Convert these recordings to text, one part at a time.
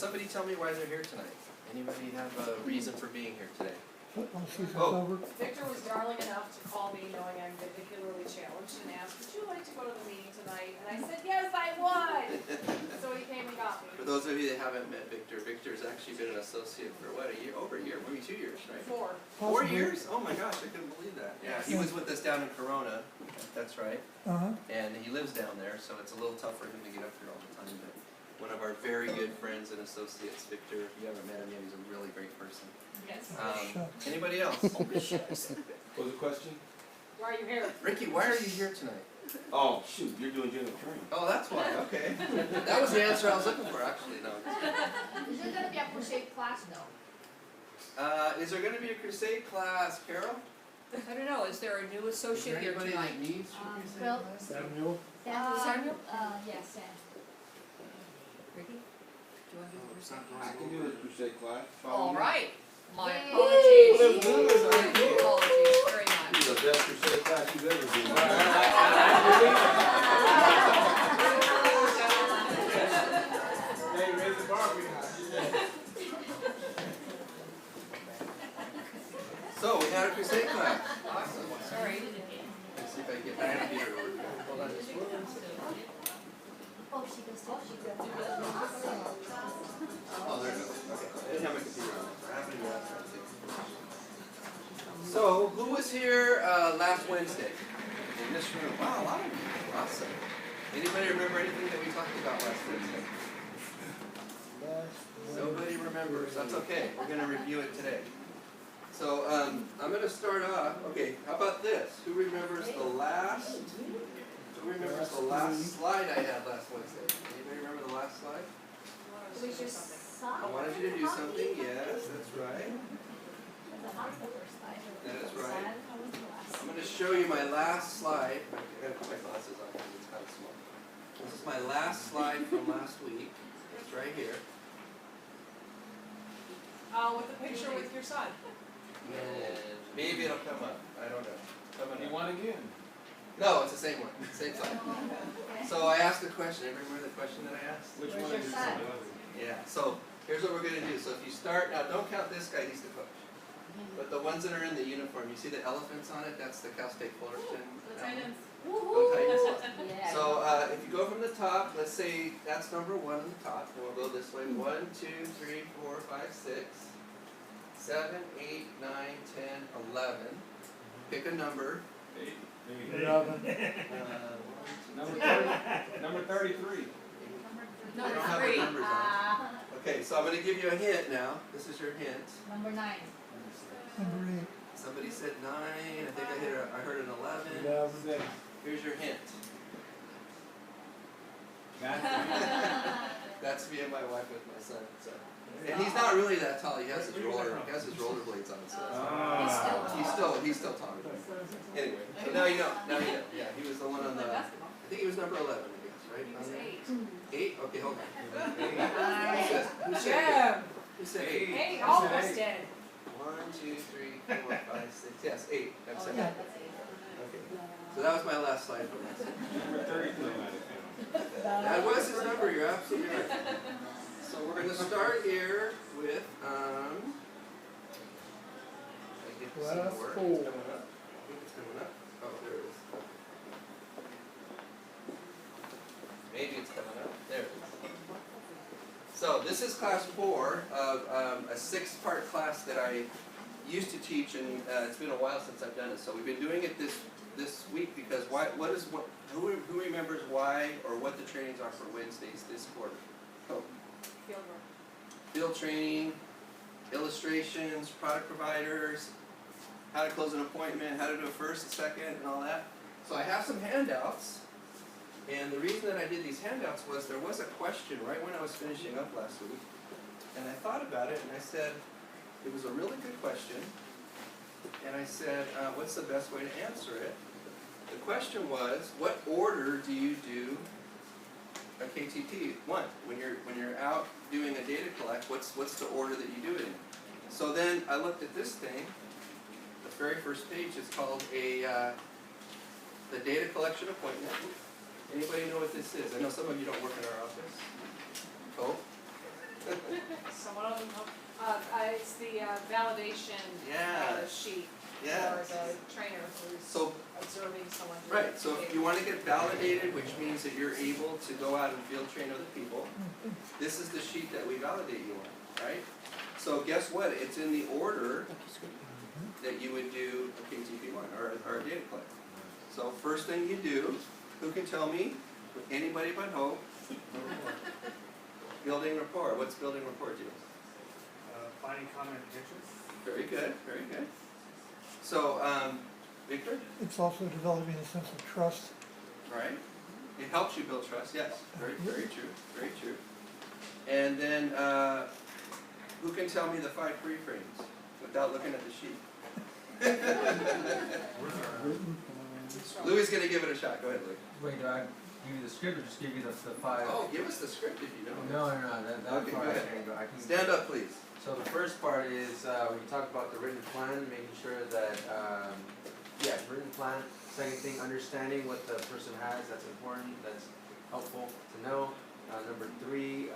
somebody tell me why they're here tonight? Anybody have a reason for being here today? Football season's Oh. over. Victor was darling enough to call me knowing I'm particularly challenged and asked, would you like to go to the meeting tonight? And I said, yes, I would. So he came and got me. For those of you that haven't met Victor, Victor's actually been an associate for what, a year, over a year, maybe 2 years, right? 4. 4 years? Oh my gosh, I couldn't believe that. Yeah, he was with us down in Corona, that's right. And he lives down there, so it's a little tough for him to get up here all the time. But one of our very good friends and associates, Victor, if you haven't met him yet, he's a really great person. Yes. Anybody else? What was the question? Why are you here? Ricky, why are you here tonight? Oh, shoot, you're doing general training. Oh, that's why, okay. That was the answer I was looking for, actually, no. Is there gonna be a crusade class? No. Is there gonna be a crusade class, Carol? I don't know, is there a new Is there associate here anybody tonight? that needs a crusade Well, class? Samuel? Samuel? Yes, Sam. Ricky? Do you want to do the crusade I class? can do a crusade class. All right, my Yay. apologies. Well, that's good. My apologies very This much. is the best crusade class you've ever been. Hey, raise the bar for you. So, we had a crusade class. Awesome. Sorry. Let's see if I can get my computer to work. Hold on just one second. Oh, she goes to. Oh, there it goes. Okay. I didn't have my computer on. I happened to grab something. So, who was here last Wednesday? In this room? Wow, a lot of people. Awesome. Anybody remember anything that we talked about last Wednesday? Nobody remembers. That's okay. We're going to review it today. So, I'm going to start off. Okay, how about this? Who remembers the last slide I had last Wednesday? Anybody remember the last slide? We just saw. I wanted you to do something. Yes, that's right. That is right. I'm going to show you my last slide. I got to put my glasses on because it's kind of small. This is my last slide from last week. It's right here. With the picture with your son. Maybe it'll come up. I don't know. Coming up. You won again. No, it's the same one. Same slide. So I asked a question. Everybody remember the question that I asked? Which Where's one your is it? son? Yeah. So here's what we're going to do. So if you start, now don't count this guy. He's the coach. But the ones that are in the uniform, you see the elephants on it? That's the Cal State Fullerton. Lieutenants. Go Titans. Yeah. So if you go from the top, let's say that's number 1 on the top, and we'll go this way. 1, 2, 3, 4, 5, 6, 7, 8, 9, 10, 11. Pick a number. 8. 11. Number 33. I don't have the Number numbers on. Okay, so I'm going to give you a hint now. This is your hint. Number 9. Number 8. Somebody said 9. I think I heard an 11. 11. Here's your hint. That's me and my wife with my son. So. And he's not really that tall. He has his rollerblades on. So he's still taller. Anyway, so now you know. Now you know. Yeah, he was the one on the. I think he was number 11. I guess, right? He was 8. 8. Okay, hold on. Nice. Who said 8? Who said 8? 8, all of us did. 1, 2, 3, 4, 5, 6. Yes, 8. I'm saying. Yeah. Okay. So that was my last slide for last week. Number 33. That was his number. You're absolutely right. So we're going to start here with I get to see the Class word. 4. It's coming up. I think it's coming up. Oh, there it is. Maybe it's coming up. There it is. So this is class 4 of a 6-part class that I used to teach, and it's been a while since I've done it. So we've been doing it this week because who remembers why or what the trainings are for Wednesdays this quarter? Oh. Field work. Field training, illustrations, product providers, how to close an appointment, how to do a first, a second, and all that. So I have some handouts, and the reason that I did these handouts was there was a question right when I was finishing up last week, and I thought about it, and I said, it was a really good question, and I said, what's the best way to answer it? The question was, what order do you do a KTT? One, when you're out doing a data collect, what's the order that you do it in? So then I looked at this thing. The very first page is called the data collection appointment. Anybody know what this is? I know some of you don't work in our office. Oh, So one of them, it's the validation Yeah. sheet Yeah. for the trainer who's So, observing someone. do right, so it. if you wanna get validated, which means that you're able to go out and field train other people, this is the sheet that we validate you on, right? So guess what, it's in the order that you would do a KTP1 or a data collect. So first thing you do, who can tell me, anybody but Hope, building rapport, what's building rapport, Jules? Finding common intentions. Very good, very good. So, Victor, It's also developing a sense of trust. right? It helps you build trust, yes, very, very true, very true. And then, who can tell me the 5 pre-frames without looking at the sheet? Louis is gonna give it a shot, go ahead, Louis. Wait, do I give you the script or just give you the 5? Oh, give us the script if you know. No, that Okay, part go I ahead. can go. I can. Stand up, please. So the first part is when you talk about the written plan, making sure that written plan. Second thing, understanding what the person has. That's important. That's helpful to know. Number 3,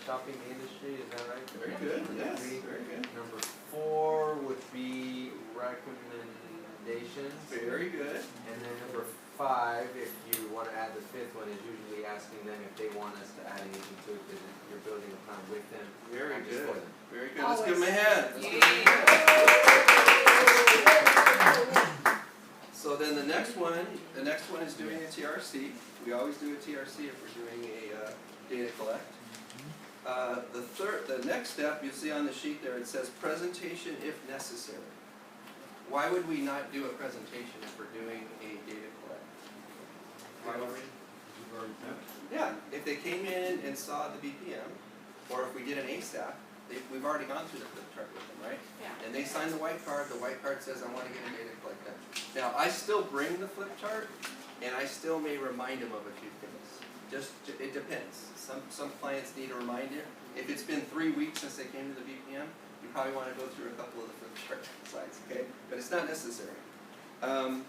shopping industry. Is that right? Very good, Number yes, 3. very good. Number 4 would be recommendations. Very good. And then number 5, if you want to add the 5th one, is usually asking them if they want us to add anything to it, because you're building a plan with them. Very not just for good, them. very good. Let's give him a hand. Let's give him a hand. So then the next one is doing a TRC. We always do a TRC if we're doing a data collect. The next step, you see on the sheet there, it says presentation if necessary. Why would we not do a presentation if we're doing a data collect? Why would we? Yeah, if they came in and saw the BPM, or if we did an ASAP, we've already gone through the flip chart with them, right? Yeah. And they sign the white card says, I want to get a data collect done. Now, I still bring the flip chart, and I still may remind them of a few things. It depends. Some clients need a reminder. If it's been 3 weeks since they came to the BPM, you probably want to go through a couple of the flip chart slides, okay? But it's not necessary. And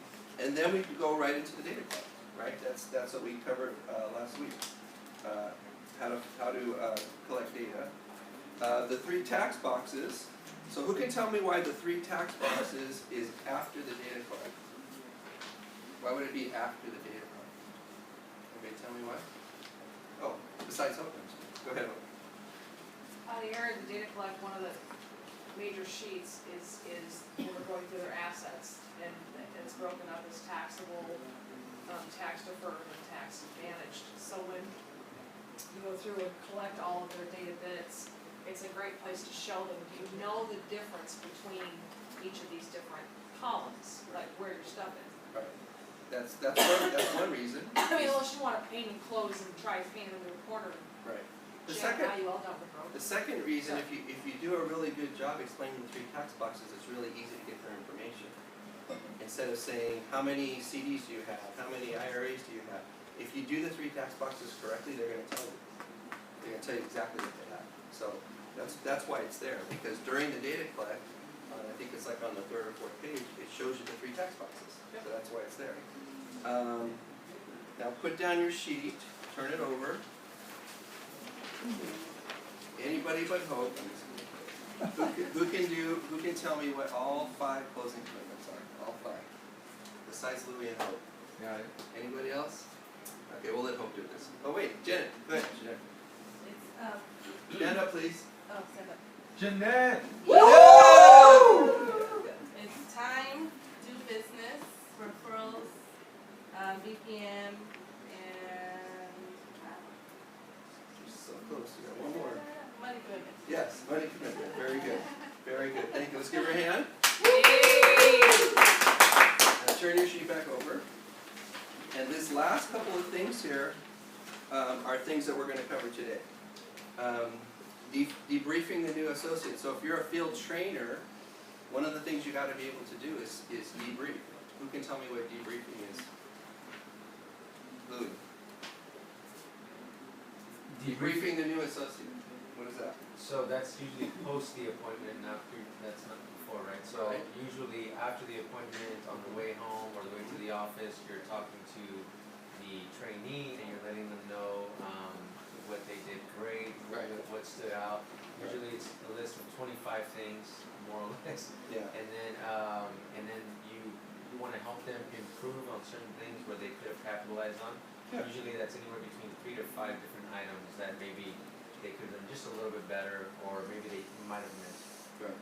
then we can go right into the data collect, right? That's what we covered last week. How to collect data. The 3 tax boxes. So who can tell me why the 3 tax boxes is after the data collect? Why would it be after the data collect? Anybody tell me why? Oh, besides Hope. Go ahead, Hope. The area of the data collect, one of the major sheets is when we're going through their assets, and it's broken up as taxable, tax deferred, and tax managed. So when you go through and collect all of their data bits, it's a great place to show them, do you know the difference between each of these different columns, like where your stuff is? Right. That's one reason. I mean, unless you want to paint and close and try to paint them in the corner, Right. The jam second, how you all done with broken. the second reason, if you do a really good job explaining the 3 tax boxes, it's really easy to get their information. Instead of saying, how many CDs do you have? How many IRAs do you have? If you do the 3 tax boxes correctly, they're going to tell you. They're going to tell you exactly what they have. So that's why it's there. Because during the data collect, I think it's like on the 3rd or 4th page, it shows you the 3 tax boxes. So that's why it's there. Now put down your sheet, turn it over. Anybody but Hope. Who can tell me what all 5 closing commitments are? All 5. Besides Louis and Hope. Got it. Anybody else? Okay, we'll let Hope do this. Oh wait, Janet, go ahead, Janet. It's, Stand up, please. oh, stand up. Jeanette! It's time, do business, referrals, BPM, and, You're so close. You got one more. money commitment. Yes, money commitment. Very good. Very good. Thank you. Let's give her a hand. Now turn your sheet back over. And this last couple of things here are things that we're going to cover today. Debriefing the new associate. So if you're a field trainer, one of the things you got to be able to do is debrief. Who can tell me what debriefing is? Louis. Debriefing the new associate. What is that? So that's usually post the appointment, not that's not before, right? So Right. usually after the appointment, on the way home or the way to the office, you're talking to the trainee and you're letting them know what they did great, Right. what 25 things, more or less. Yeah. And then you wanna help them improve on certain things where they could have capitalized on. Yeah. Usually that's anywhere between 3 to 5 different items that maybe they could have done just a little bit better, or maybe they might have missed. Right.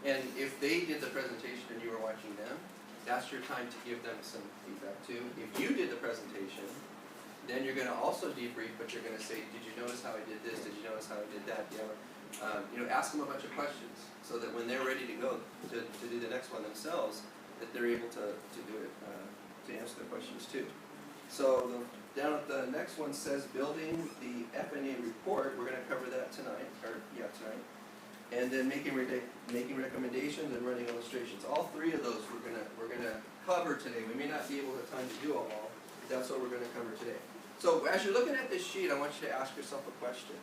And if they did the presentation and you were watching them, that's your time to give them some feedback too. If you did the presentation, then you're gonna also debrief, but you're gonna say, did you notice how I did this? Did you notice how I did that? Ask them a bunch of questions so that when they're ready to go to do the next one themselves, that they're able to do it, to answer the questions too. So down at the next one says building the F&A report. We're gonna cover that tonight, tonight. And then making recommendations and running illustrations. All three of those we're gonna cover today. We may not be able to have time to do them all, but that's what we're gonna cover today. So as you're looking at this sheet, I want you to ask yourself a question.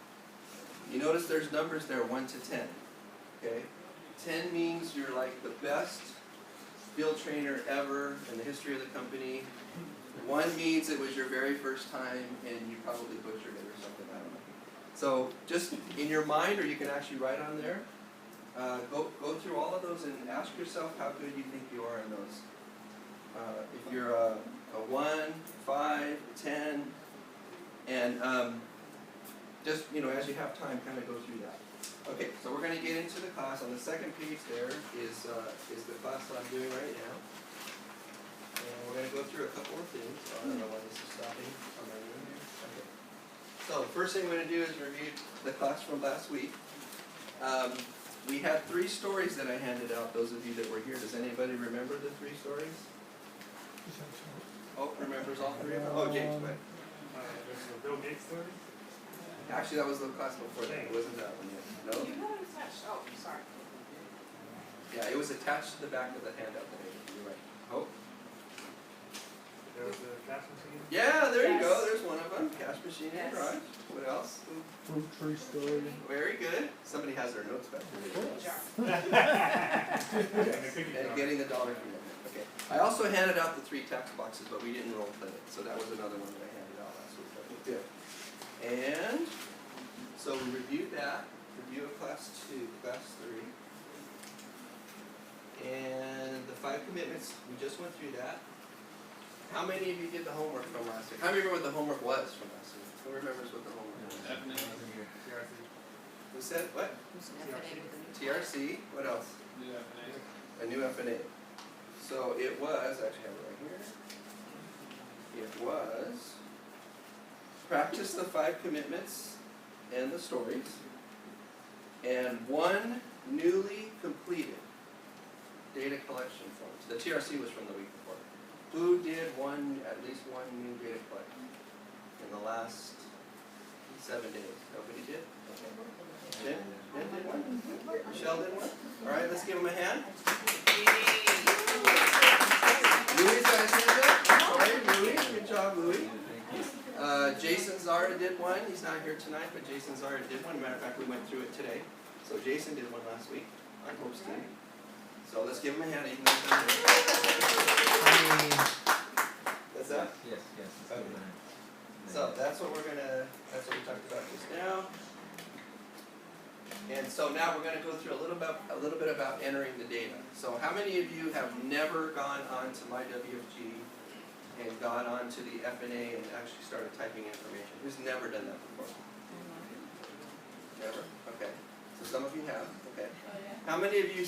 You notice there's numbers there, 1 to 10. Okay? 10 means you're like the best field trainer ever in the history of the company. 1 means it was your very first time and you probably butchered it or something, I don't know. So just in your mind, or you can actually write on there, go through all of those and ask yourself how good you think you are in those. If you're a 1, 5, 10, and just, as you have time, kind of go through that. Okay, so we're going to get into the class. On the second page there is the class that I'm doing right now. And we're going to go through a couple of things. I don't know why this is stopping on my room here. Okay. So the first thing we're going to do is review the class from last week. We had 3 stories that I handed out, those of you that were here. Does anybody remember the 3 stories? Oh, remembers all 3 of them? Oh, James, go ahead. There's the Bill Gates story. Actually, that was the class before that. It wasn't that one yet. No? You had it attached, oh, sorry. Yeah, it was attached to the back of the handout that I gave you. You're right. Oh. There was the cash machine. Yeah, there you go. Yes. There's one of them. Cash machine in Yes. the garage. What else? Fruit tree story. Very good. Somebody has their notes back there. Jar. And getting the dollar from them. Okay. I also handed out the 3 tax boxes, but we didn't role play it. So that was another one that I handed out last week. I think good. And so we reviewed that. Review of class 2, class 3. And the 5 commitments, we just went through that. How many of you did the homework from last week? How many remember what the homework was from last week? Who remembers what the homework was? Who said what? Who's an F&A with a new TRC. What else? A new F&A. So it was, I actually have it right here. It was practice the 5 commitments and the stories, and 1 newly completed data collection form. The TRC was from the week before. Who did at least one new data collection in the last 7 days? Nobody did? Okay. Jen did one? Michelle did one? Alright, let's give them a hand. Louis, got his hand up? Sorry, Louis. Good job, Louis. Jason Zara did one. He's not here tonight, but Jason Zara did one. Matter of fact, we went through it today. So Jason did one last week on Hope's team. So let's give him a hand. Even though he's not here. That's that? Yes. Okay. So that's what we talked about just now. And so now we're going to go through a little bit about entering the data. So how many of you have never gone on to MyWFG and gone on to the F&A and actually started typing information? Who's never done that before? Never? Okay. So some of you have. Okay. How many of you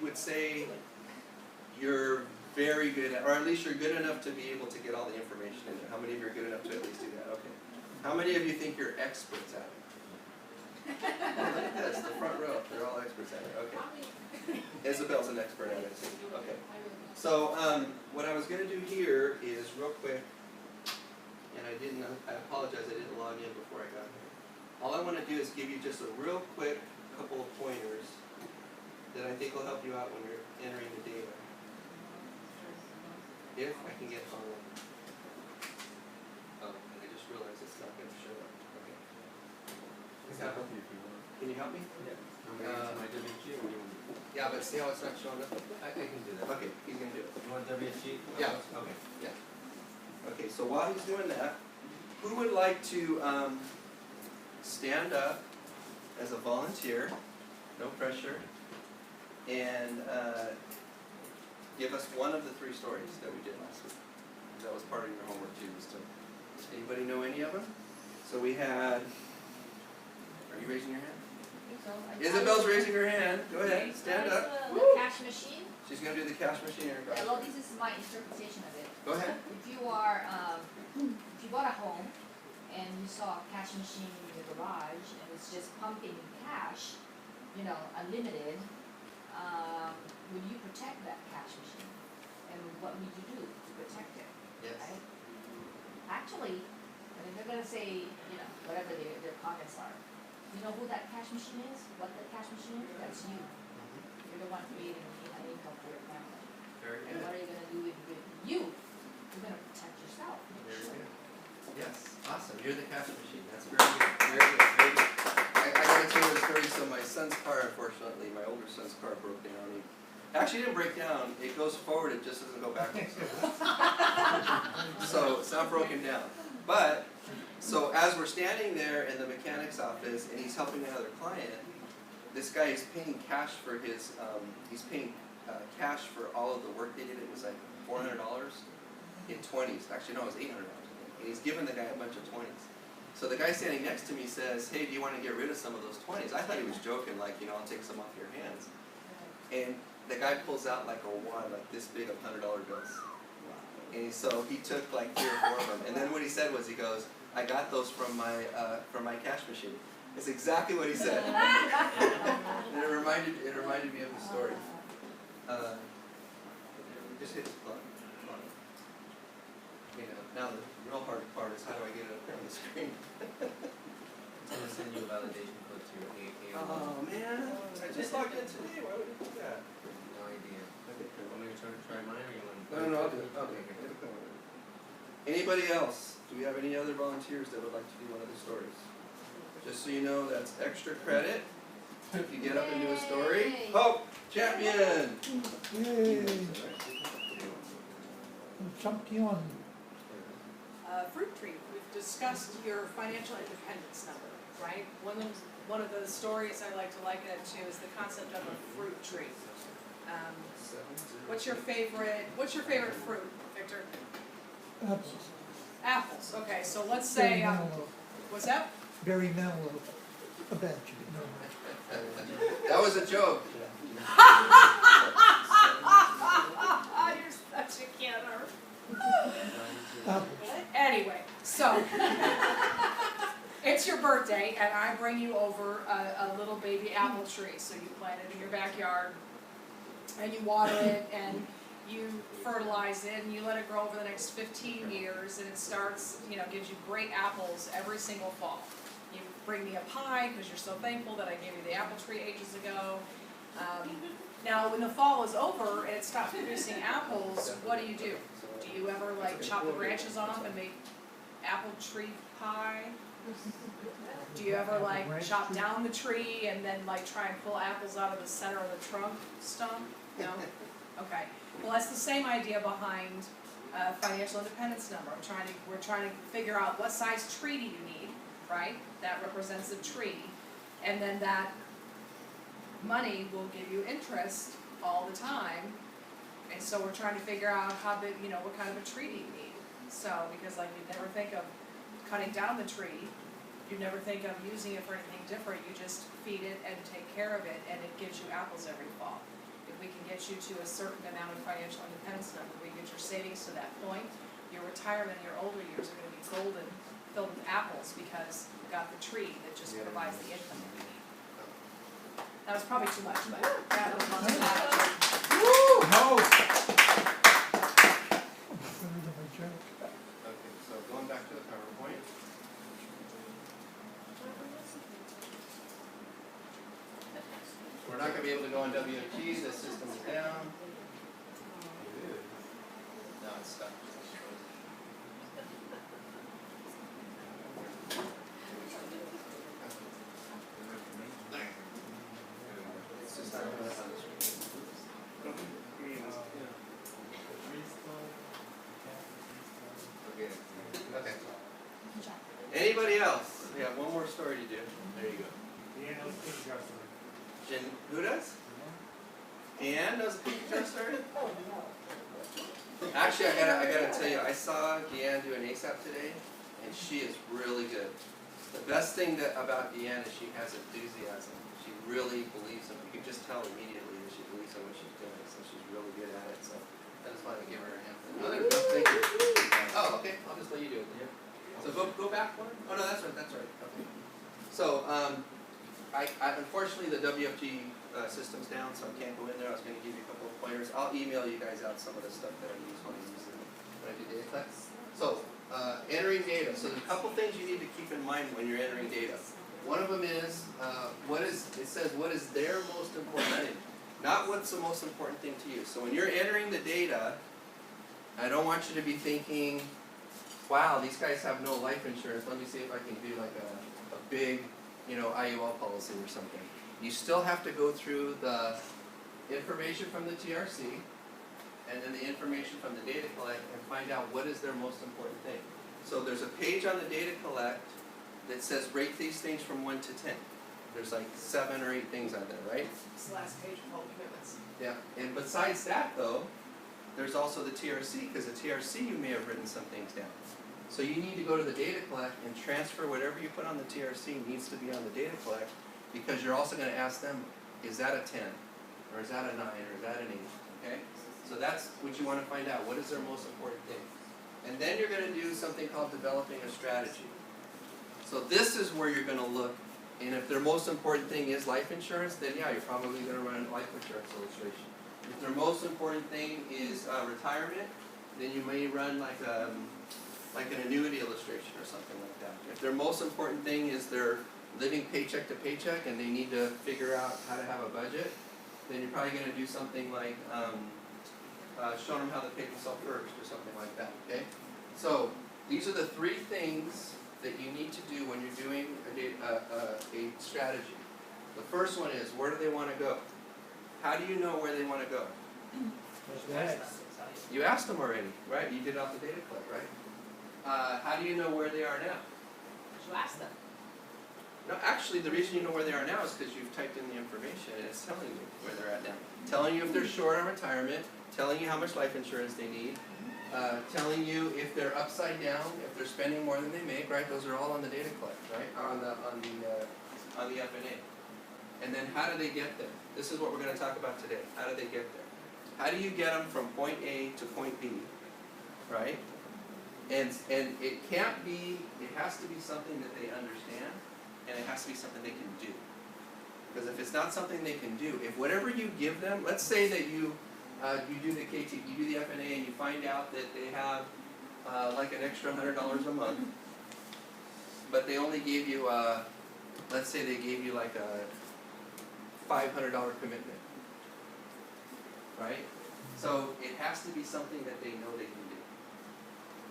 would say you're very good at, or at least you're good enough to be able to get all the information in there? How many of you are good enough to at least do that? Okay. How many of you think you're experts at it? Oh, look at this, the front row. They're all experts at it. Okay. Isabel's an expert at it too. Okay. So what I was going to do here is real quick, and I apologize, I didn't log in before I got here. All I want to do is give you just a real quick couple of pointers that I think will help you out when you're entering the data. If I can get on. Oh, and I just realized it's not going to show up. Okay. Can you help me? Yeah, but see how it's not showing up? I can do that. Okay, he's going to do it. You want WFG? Yeah. Okay. Okay, so while he's doing that, who would like to stand up as a volunteer no pressure. And give us one of the 3 stories that we did last week. That was part of your homework too. Does anybody know any of them? So we had, are you raising your hand? Isabel's raising her hand. Go ahead, stand up. The cash machine. She's gonna do the cash machine. Well, this is my interpretation of it. Go ahead. If you bought a home and you saw a cash machine in your garage and it's just pumping cash, unlimited, would you protect that cash machine? And what would you do to protect it? Yes. Right? Actually, they're gonna say, whatever their comments are. You know who that cash machine is? What that cash machine is? That's you. You're the one creating an income for your family. Very And what are you gonna do with you? You're gonna protect yourself. Make Very sure. good. Yes, awesome. You're the cash machine. That's very good. Very good. Very good. I gotta tell you a story. So my son's car, unfortunately, my older son's car broke down. He actually didn't break down. It goes forward. It just doesn't go backwards. So it's not broken down. But so as we're standing there in the mechanic's office and he's helping another client, this guy is paying cash for his. He's paying cash for all of the work they did. It was like $400 in 20s. Actually, no, it was $800. And he's giving the guy a bunch of 20s. So the guy standing next to me says, "Hey, do you want to get rid of some of those 20s?" I thought he was joking, like, I'll take some off your hands. And the guy pulls out like a wad, like this big of $100 bills. And so he took like 3 or 4 of them. And then what he said was, he goes, "I got those from my cash machine." It's exactly what he said. And it reminded me of the story. Just hit the plug. Now the real hard part is how do I get it up there on the screen? It's gonna send you a validation code to your AA. Oh man, I just logged in today. Why would it do that? No idea. Want me to try mine or you want? No, I'll do it. Okay. Anybody else? Do we have any other volunteers that would like to do one of the stories? Just so you know, that's extra credit. If you get up and do a story. Yay. Hope champion. Yay! Champion. Fruit tree, we've discussed your financial independence number, right? One of the stories I like to liken it to is the concept of a fruit tree. What's your favorite fruit, Victor? Apples. Apples, okay, so let's Very say, mellow. what's that? Very mellow. A bad no. That was a joke. You're such a kidder. Apples. Anyway, so it's your birthday, and I bring you over a little baby apple tree. So you plant it in your backyard, and you water it, and you fertilize it, and you let it grow over the next 15 years, and it starts, gives you great apples every single fall. You bring me a pie because you're so thankful that I gave you the apple tree ages ago. Now, when the fall is over and it stops producing apples, what do? Do you ever chop the branches off and make apple tree pie? Do you ever chop down the tree and then try and pull apples out of the center of the trunk stump? No? Okay. Well, that's the same idea behind financial independence number. We're trying to figure out what size tree do you need, right? That represents a tree. And then that money will give you interest all the time. And so we're trying to figure out how big, what kind of a tree do you need. So, because you'd never think of cutting down the tree, you'd never think of using it for anything different. You just feed it and take care of it, and it gives you apples every fall. If we can get you to a certain amount of financial independence number, we get your savings to that point, your retirement, your older years are going to be golden, filled with apples, because you got the tree that just provides the income that we need. That was probably too much, but that was one of that. Woo! No! Better than my joke. Okay, so going back to the PowerPoint. We're not going to be able to go on WFG, the system is down. No, it's stuck. It's just not coming up on the screen. Okay. Anybody else? We have one more story to do. There you go. Yeah, let's take Justin. Who does? Deanne knows the PPR story? Oh, no. Actually, I gotta tell you, I saw Deanne do an ASAP today, and she is really good. The best thing about Deanne is she has enthusiasm. She really believes in it. You can just tell immediately that she believes in what she's doing, so she's really good at it. So I just wanted to give her a hand. Oh, there we go. Thank you. Oh, okay. I'll just let you do it. Yeah. So go back one. Oh no, that's right. That's right. Okay. So I unfortunately the WFG system's down, so I can't go in there. I was going to give you a couple of pointers. I'll email you guys out some of the stuff that I use when I do data collects. So entering data. So there's a couple things you need to keep in mind when you're entering data. One of them is it says what is their most important thing, not what's the most important thing to you. So when you're entering the data, I don't want you to be thinking, wow, these guys have no life insurance. Let me see if I can do like a big, IUL policy or something. You still have to go through the information from the TRC and then the information from the data collect and find out what is their most important thing. So there's a page on the data collect that says rate these things from 1 to 10. There's like 7 or 8 things on there, right? This last page of all commitments. Yeah, and besides that though, there's also the TRC, because the TRC you may have written some things down. So you need to go to the data collect and transfer whatever you put on the TRC needs to be on the data collect, because you're also going to ask them, is that a 10, or is that a 9, or is that an 8, okay? So that's what you want to find out, what is their most important thing. And then you're going to do something called developing a strategy. So this is where you're going to look, and if their most important thing is life insurance, then yeah, you're probably going to run a life insurance illustration. If their most important thing is retirement, then you may run like an annuity illustration or something like that. If their most important thing is they're living paycheck to paycheck and they need to figure out how to have a budget, then you're probably going to do something like show them how to pay themselves first or something like that, okay? So these are the 3 things that you need to do when you're doing a strategy. The first one is, where do they want to go? How do you know where they want to go? You asked them already, right? You did it off the data collect, right? How do you know where they are now? You ask them. No, actually, the reason you know where they are now is because you've typed in the information and it's telling you where they're at now. Telling you if they're short on retirement, telling you how much life insurance they need, telling you if they're upside down, if they're spending more than they make, right? Those are all on the data collect, right? On the FNA. And then how do they get there? This is what we're going to talk about today. How do they get there? How do you get them from point A to point B, right? And it can't be, it has to be something that they understand, and it has to be something they can do. Because if it's not something they can do, if whatever you give them, let's say that you do the KT, you do the FNA, and you find out that they have like an extra $100 a month, but they only gave you, let's say they gave you like a $500 commitment, right? So it has to be something that they know they can do,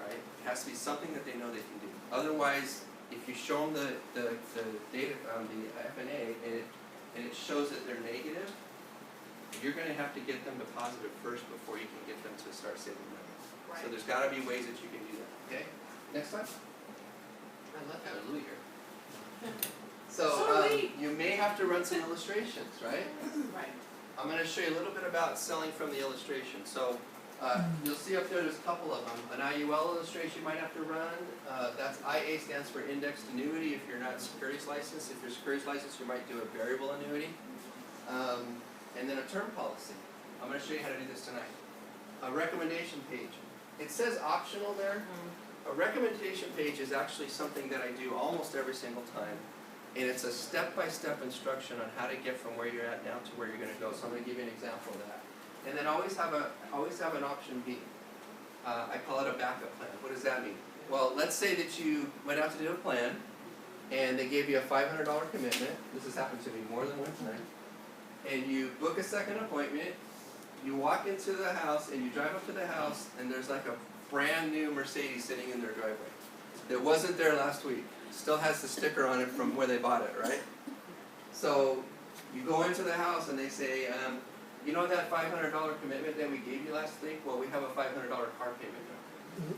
right? It has to be something that they know they can do. Otherwise, if you show them the data on the FNA and it shows that they're negative, you're going to have to get them to positive first before you can get them to start saving money. Right. So there's got to be ways that you can do that. Okay. Next slide. I love hallelujah here. So you may have to run some illustrations, right? Right. I'm going to show you a little bit about selling from the illustration. So you'll see up there's a couple of them. An IUL illustration you might have to run. That's IA stands for indexed annuity if you're not securities licensed. If you're securities licensed, you might do a variable annuity. And then a term policy. I'm going to show you how to do this tonight. A recommendation page. It says optional there. A recommendation page is actually something that I do almost every single time. And it's a step-by-step instruction on how to get from where you're at now to where you're going to go. So I'm going to give you an example of that. And then always have an option B. I call it a backup plan. What does that mean? Well, let's say that you went out to do a plan, and they gave you a $500 commitment. This has happened to me more than one time. And you book a second appointment. You walk into the house, and you drive up to the house, and there's like a brand new Mercedes sitting in their driveway that wasn't there last week. Still has the sticker on it from where they bought it, right? So you go into the house and they say, you know that $500 commitment that we gave you last week? Well, we have a $500 car payment now.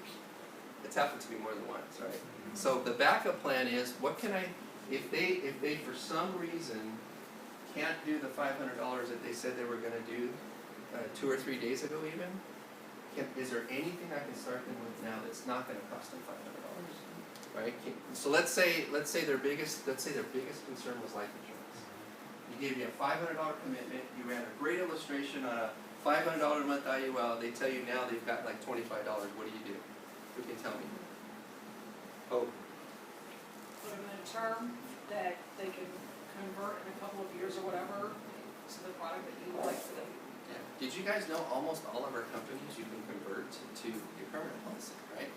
It's happened to me more than once, right? So the backup plan is, what can I, if they for some reason can't do the $500 that they said they were gonna do, 2 or 3 days ago even, is there anything I can start them with now that's not gonna cost them $500? Right? So let's say their biggest concern was life insurance. You gave me a $500 commitment, you ran a great illustration on a $500 a month IUL, they tell you now they've got like $25, what do? Who can tell me? Oh, Put them in a term that they can convert in a couple of years or whatever to the product that you would like for them. yeah. Did you guys know almost all of our companies you can convert to your permanent policy, right?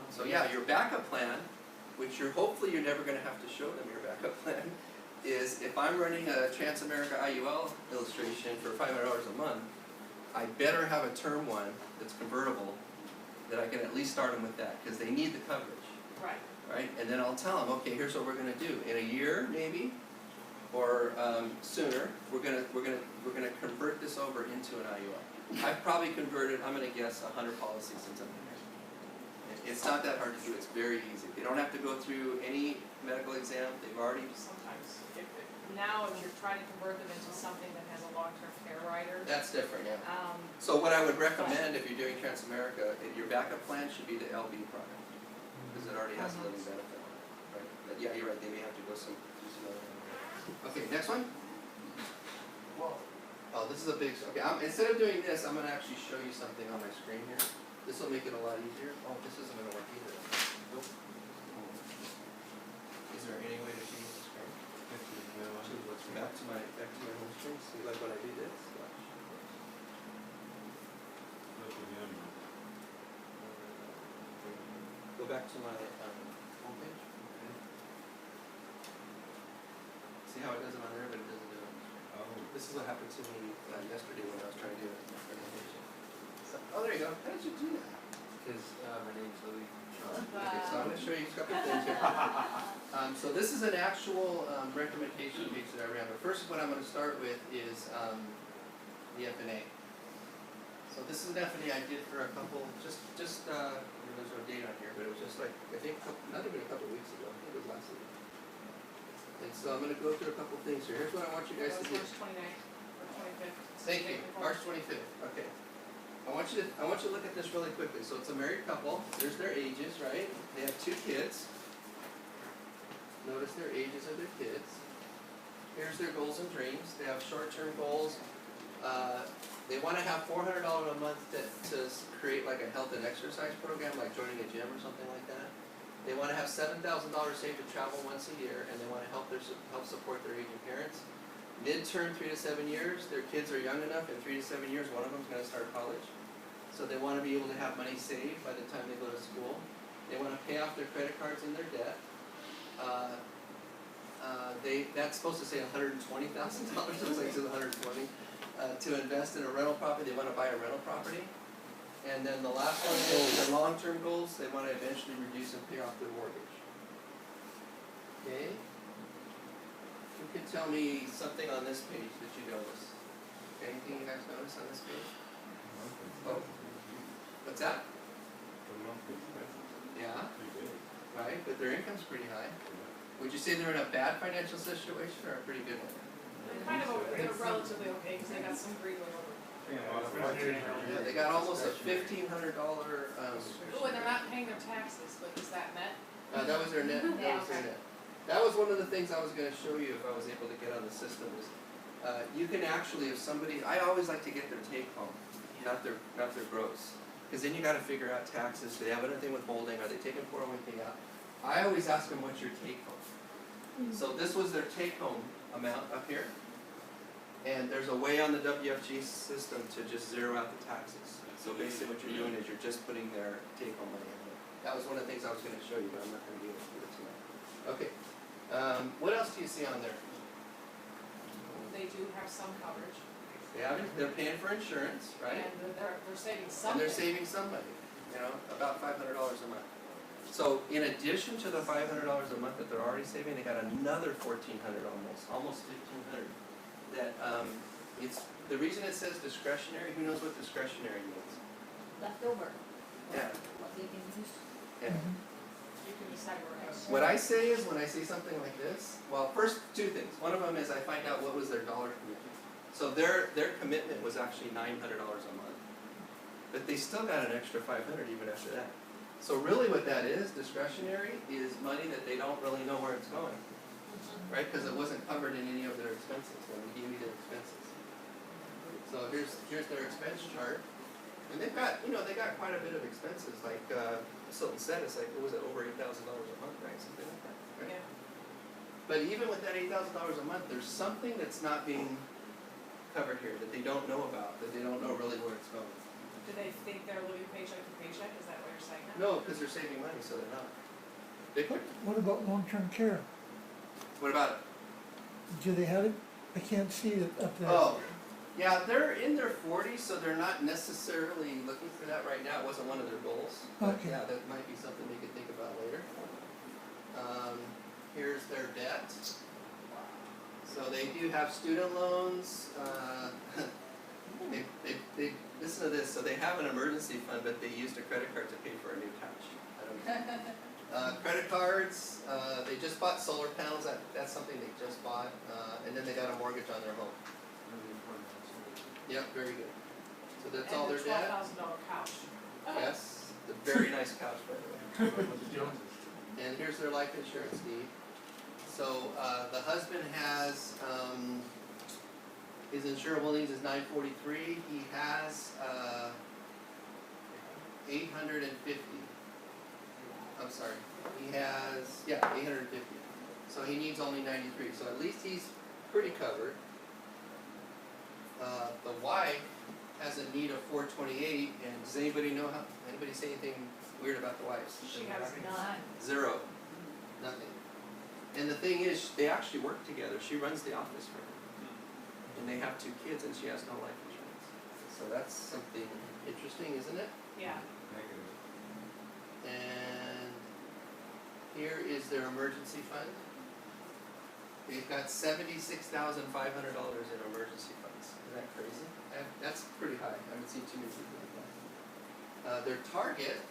So yeah, your backup plan, which hopefully you're never gonna have to show them your backup plan, is if I'm running a Trans-America IUL illustration for $500 a month, I better have a term one that's convertible, that I can at least start them with that, because they need the coverage, Right. right? And then I'll tell them, okay, here's what we're gonna do. In a year, maybe, or sooner, we're gonna convert this over into an IUL. I've probably converted, I'm gonna guess, 100 policies since I've been here. It's not that hard to do, it's very easy. They don't have to go through any medical exam, they've already, Sometimes, if you're trying to convert them into something that has a long-term care rider, that's different, yeah. So what I would recommend if you're doing Trans-America, your backup plan should be the LB product, because it already has a living benefit on it, right? But yeah, you're right, they may have to go do some other. Okay, next one. Oh, this is a big, okay, instead of doing this, I'm gonna actually show you something on my screen here. This will make it a lot easier. Oh, this isn't gonna work either. Nope. Is there any way to change the screen? Back to my home screen, see like when I do this? Watch. Go back to my homepage. Okay. See how it does it on there, but it doesn't do it on the screen. This is what happened to me yesterday when I was trying to do it in my presentation. So, oh, there you go. How did you do that? Because my name's Louis. Okay, so I'm going to show you a couple things here. So this is an actual recommendation page that I ran. But first, what I'm going to start with is the FNA. So this is an FNA I did for a couple, just there's no date on here, but it was just like, I think, not even a couple weeks ago. I think it was last week. And so I'm going to go through a couple things here. Here's what I want you guys to do. March 29th or 25th. Thank you. March 25th. Okay. I want you to look at this really quickly. So it's a married couple. There's their ages, right? They have 2 kids. Notice their ages of their kids. Here's their goals and dreams. They have short-term goals. They want to have $400 a month to create like a health and exercise program, like joining a gym or something like that. They want to have $7,000 saved to travel once a year, and they want to help support their aging parents. Midterm, 3 to 7 years. Their kids are young enough. In 3 to 7 years, one of them's going to start college. So they want to be able to have money saved by the time they go to school. They want to pay off their credit cards and their debt. That's supposed to say $120,000. Looks like it says 120. To invest in a rental property, they want to buy a rental property. And then the last one is their long-term goals. They want to eventually reduce and pay off their mortgage. Okay. Who can tell me something on this page that you notice? Anything you guys notice on this page? Oh. What's that? Yeah. Right, but their income's pretty high. Would you say they're in a bad financial situation or a pretty good one? They're relatively okay, because they got some breathing room. Yeah, they got almost a $1,500. Oh, and they're not paying their taxes, but is that net? That was their net. That was their net. That was one of the things I was going to show you if I was able to get on the system. Is you can actually, if somebody, I always like to get their take home, not their gross, because then you got to figure out taxes. Do they have anything withholding? Are they taking 401k out? I always ask them, what's your take home? So this was their take home amount up here. And there's a way on the WFG system to just zero out the taxes. So basically what you're doing is you're just putting their take-home money in there. That was one of the things I was going to show you, but I'm not going to be able to do it tonight. Okay. What else do you see on there? They do have some coverage. They're paying for insurance, right? And they're saving And some. they're saving some money, about $500 a month. So in addition to the $500 a month that they're already saving, they got another $1,400 almost $1,500. That it's the reason it says discretionary. Who knows what discretionary means? Leftover. Yeah. What they can use. Yeah. You can decide where it goes. What I say is, when I say something like this, well, first, two things. One of them is I find out what was their dollar commitment. So their commitment was actually $900 a month. But they still got an extra $500 even after that. So really what that is, discretionary, is money that they don't really know where it's going. Right? Because it wasn't covered in any of their expenses when we gave me their expenses. So here's their expense chart. And they've got, they got quite a bit of expenses, like, Silton said, it's like, what was it, over $8,000 a month, right, something like that, right? Yeah. But even with that $8,000 a month, there's something that's not being covered here, that they don't know about, that they don't know really where it's going. Do they think they're living paycheck to paycheck? Is that what you're saying? No, because they're saving money, so they're not. Victor, What about long-term care? what about it? Do they have it? I can't see it up there. Oh, yeah, they're in their 40s, so they're not necessarily looking for that right now. It wasn't one of their goals. But Okay. yeah, that might be something they could think about later. Here's their debt. So they do have student loans. They listen to this. So they have an emergency fund, but they used a credit card to pay for a new couch. I don't know. Credit cards. They just bought solar panels. That's something they just bought. And then they got a mortgage on their home. Yep, very good. So that's all their debt. And the $12,000 couch. Yes, the very nice couch, by the way. And here's their life insurance deed. So the husband has his insurable needs is $943. He has $850. I'm sorry. He has 850. So he needs only 93. So at least he's pretty covered. The wife has a need of 428, and does anybody say anything weird about the wives? She has none. Zero. Nothing. And the thing is, they actually work together. She runs the office for him. And they have 2 kids, and she has no life insurance. So that's something interesting, isn't it? Yeah. And here is their emergency fund. They've got $76,500 in emergency funds. Isn't that crazy? That's pretty high. I haven't seen too many people like that. Their target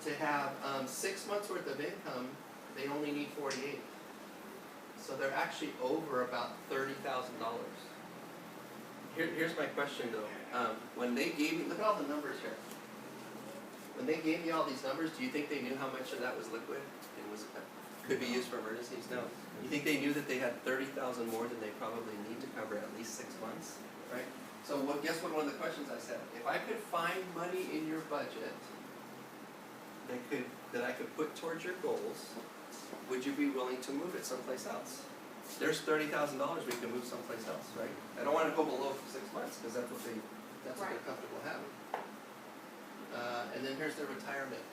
to have 6 months worth of income, they only need 48. So they're actually over about $30,000. Here's my question though. When they gave me, look at all the numbers here. When they gave me all these numbers, do you think they knew how much of that was liquid and could be used for emergencies? No. You think they knew that they had 30,000 more than they probably need to cover at least 6 months, right? So guess what one of the questions I said? If I could find money in your budget that I could put towards your goals, would you be willing to move it someplace else? There's $30,000 we can move someplace else, right? I don't want to go below 6 months because that's what they're comfortable having. And then here's their retirement.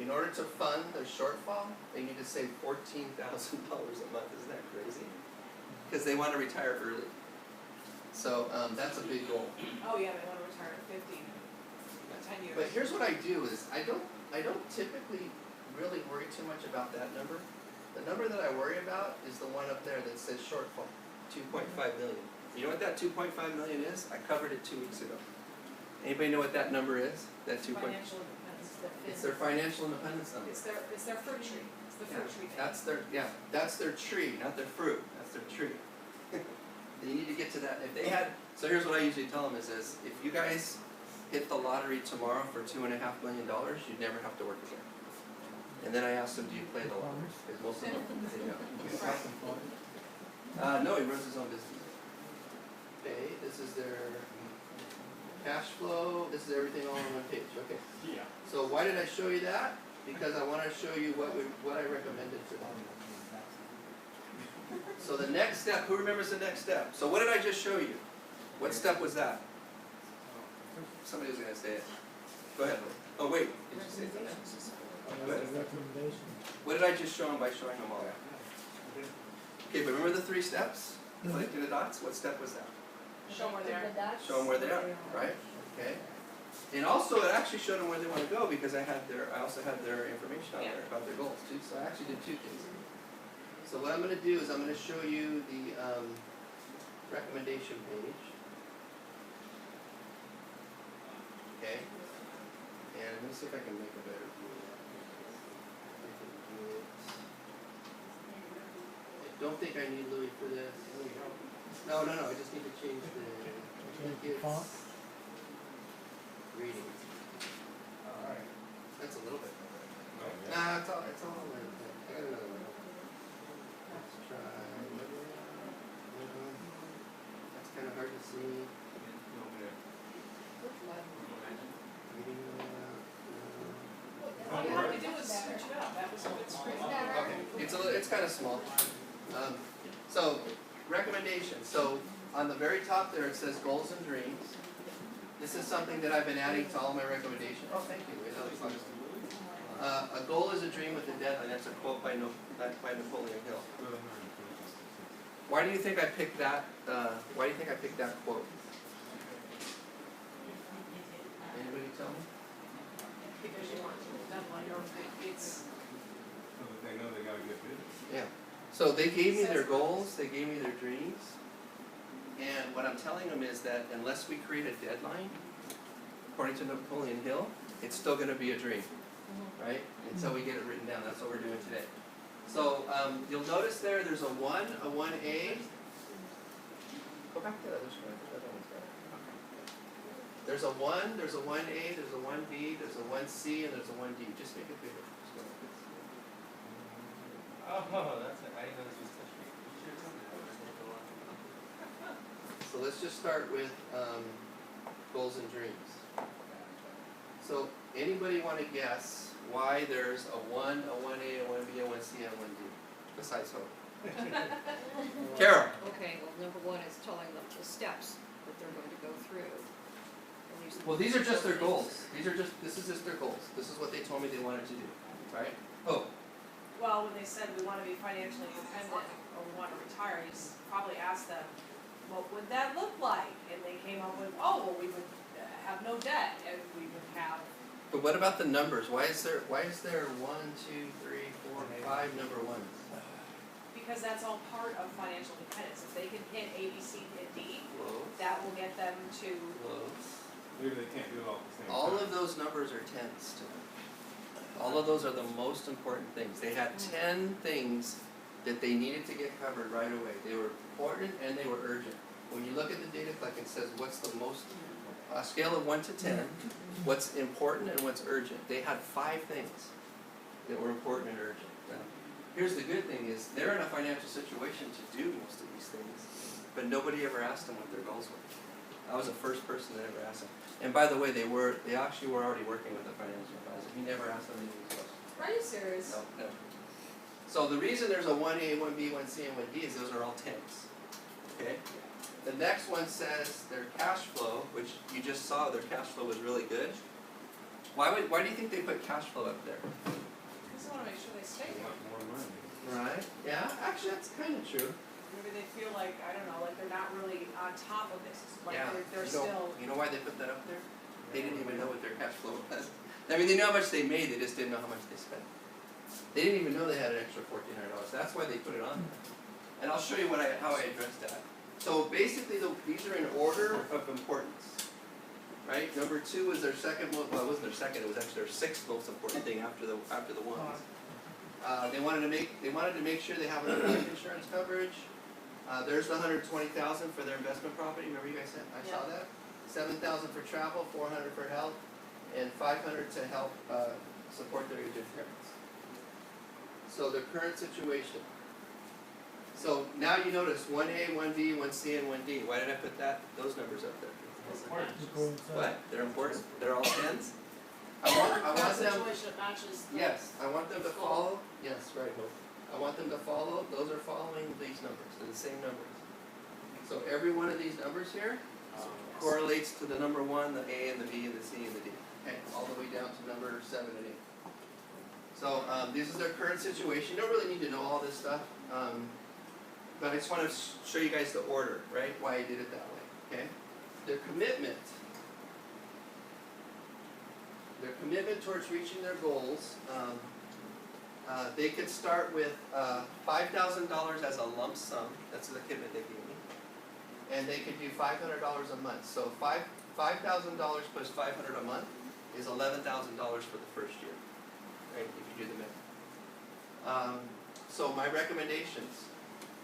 In order to fund their shortfall, they need to save $14,000 a month. Isn't that crazy? Because they want to retire early. So that's a big goal. Oh yeah, they want to retire at 50, 10 years. But here's what I do is I don't typically really worry too much about that number. The number that I worry about is the one up there that says shortfall, 2.5 million. You know what that 2.5 million is? I covered it 2 weeks ago. Anybody know what that number is? That 2. Financial independence. It's their financial independence number. It's their fruit tree. It's the fruit tree thing. That's their tree, not their fruit. That's their tree. They need to get to that. If they had, so here's what I usually tell them is if you guys hit the lottery tomorrow for $2.5 million, you'd never have to work again. And then I asked them, do you play the lottery? Because most of them, they don't. No, he runs his own business. Okay, this is their cash flow. This is everything all on one page. Okay. Yeah. So why did I show you that? Because I want to show you what I recommended for them. So the next step, who remembers the next step? So what did I just show you? What step was that? Somebody was going to say it. Go ahead. Oh wait, did you say that? Go ahead. What did I just show them by showing them all that? Okay, but remember the 3 steps? Connecting the dots? What step was that? Show them where they are. Show them where they are, right? Okay. And also, it actually showed them where they want to go because I also had their information on there about their goals too. So I actually did 2 things. So what I'm going to do is I'm going to show you the recommendation page. Okay. And let me see if I can make a better view of that. I don't think I need Louis for this. No, I just need to change the Change the font. reading. Alright. That's a little bit better. Oh, yeah. Nah, it's all like that. I got another one. Let's try. That's kind of hard to see. Reading All you have to do is switch it up, that was a good screen. Okay, it's kind of small. So, recommendations. So, on the very top there it says goals and dreams. This is something that I've been adding to all my recommendations. Oh, thank you. That was fun. A goal is a dream with a deadline. That's a quote by Napoleon Hill. Why do you think I picked that? Why do you think I picked that quote? Anybody tell me? Because you want to deadline, or it's, So that they know they gotta get busy. Yeah. So they gave me their goals, they gave me their dreams, and what I'm telling them is that unless we create a deadline, according to Napoleon Hill, it's still gonna be a dream, right? Until we get it written down, that's what we're doing today. So, you'll notice there's a 1, a 1A. Go back to that other screen, I think that one's better. There's a 1, there's a 1A, there's a 1B, there's a 1C, and there's a 1D. Just make it bigger. Just go like this. Oh, that's it, I didn't know this was touch screen. So let's just start with goals and dreams. So anybody want to guess why there's a 1, a 1A, a 1B, a 1C, and a 1D? Besides hope. Carol. Okay, well, number one is telling them the steps that they're going to go through. Well, these are just their goals. This is just their goals. This is what they told me they wanted to do, right? Oh, well, when they said we wanna be financially independent, or we wanna retire, you probably asked them, what would that look like? And they came up with, oh, well, we would have no debt, and we would have, but what about the numbers? Why is there 1, 2, 3, 4, 5 number ones? because that's all part of financial independence. If they can hit A, B, C, and D, Close, that will get them to, close. Maybe they can't do it all at the same time. All of those numbers are 10s to them. All of those are the most important things. They had 10 things that they needed to get covered right away. They were important and they were urgent. When you look at the data collect, it says what's the most, scale of 1 to 10, what's important and what's urgent. They had 5 things that were important and urgent. Now, here's the good thing is they're in a financial situation to do most of these things, but nobody ever asked them what their goals were. I was the first person that ever asked them. And by the way, they actually were already working with a financial advisor. He never asked them any of these questions. are you serious? No, never. So the reason there's a 1A, 1B, 1C, and 1D is those are all 10s. Okay? The next one says their cash flow, which you just saw their cash flow was really good. Why do you think they put cash flow up there? Because they wanna make sure they stay They there. want more money. Right? Yeah, actually that's kind of true. Maybe they feel like, I don't know, like they're not really on top of this, like Yeah. they're still, You know why they put that up there? They didn't even know what their cash flow was. I mean, they knew how much they made, they just didn't know how much they spent. They didn't even know they had an extra $1,400. That's why they put it on there. And I'll show you how I addressed that. So basically, these are in order of importance, right? Number 2 was their second, well, it wasn't their second, it was actually their 6th most important thing after the ones. They wanted to make sure they have enough life insurance coverage. There's the $120,000 for their investment property. Remember you guys said I saw that? $7,000 for travel, $400 for health, and $500 to help support their aged parents. So their current situation. So now you notice 1A, 1B, 1C, and 1D. Why did I put those numbers up there? What? They're important. They're all 10s. I want current them. situation matches the. Yes, I want them to follow. Yes, right. I want them to follow. Those are following these numbers. They're the same numbers. So every one of these numbers here correlates to the number 1, the A, and the B, and the C, and the D. Okay, all the way down to number 7 and 8. So this is their current situation. You don't really need to know all this stuff, but I just want to show you guys the order, right? Why I did it that way. Okay. Their commitment towards reaching their goals. They could start with $5,000 as a lump sum. That's the commitment they gave me, and they could do $500 a month. So $5,000 plus $500 a month is $11,000 for the first year, right, if you do the math. So my recommendations,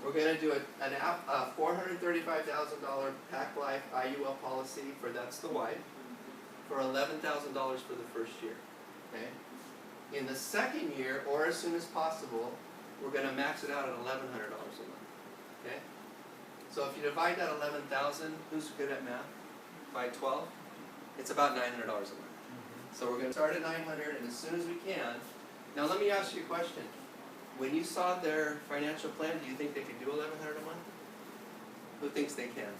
we're gonna do a $435,000 Pac Life IUL policy for, that's the wide, for $11,000 for the first year, okay? In the second year, or as soon as possible, we're gonna max it out at $1,100 a month, okay? So if you divide that 11,000, who's good at math? By 12, it's about $900 a month. So we're gonna start at 900, and as soon as we can. Now let me ask you a question. When you saw their financial plan, do you think they could do 1,100 a month? Who thinks they can?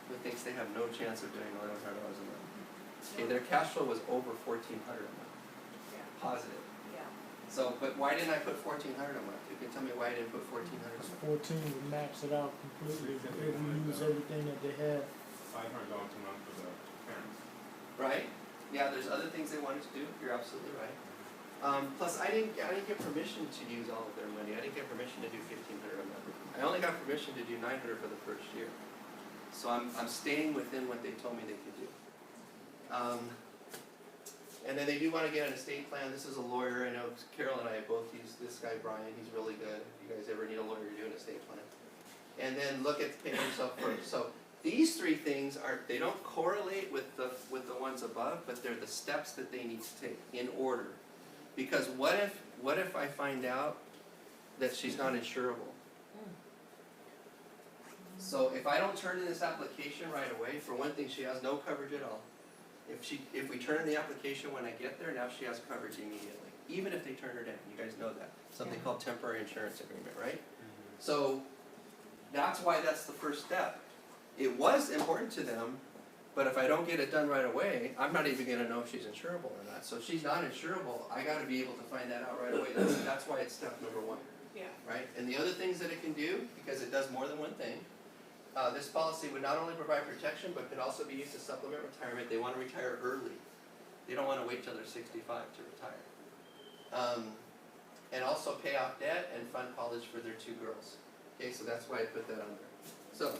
Who thinks they have no chance of doing $1,100 a month? Okay, their cash flow was over 1,400 a month. Yeah. Positive. Yeah. So, but why didn't I put 1,400 a month? You can tell me why I didn't put 1,400 a month. 14 would max it out completely, if we use everything that they have. $500 a month for the parents. Right? Yeah, there's other things they wanted to do. You're absolutely right. Plus, I didn't get permission to use all of their money. I didn't get permission to do 1,500 a month. I only got permission to do 900 for the first year. So I'm staying within what they told me they could do. And then they do want to get an estate plan. This is a lawyer. I know Carol and I both use this guy Brian. He's really good. If you guys ever need a lawyer, do an estate plan. And then look at paying yourself first. So these three things they don't correlate with the ones above, but they're the steps that they need to take in order. Because what if I find out that she's not insurable? So if I don't turn in this application right away, for one thing, she has no coverage at all. If we turn in the application when I get there, now she has coverage immediately. Even if they turn her down, you guys know that. Something called temporary insurance agreement, right? So that's why that's the first step. It was important to them, but if I don't get it done right away, I'm not even gonna know if she's insurable or not. So if she's not insurable, I gotta be able to find that out right away. That's why it's step number one. Yeah. Right? And the other things that it can do, because it does more than one thing, this policy would not only provide protection, but could also be used to supplement retirement. They want to retire early. They don't want to wait till they're 65 to retire. And also pay off debt and fund college for their two girls. Okay, so that's why I put that on there. So,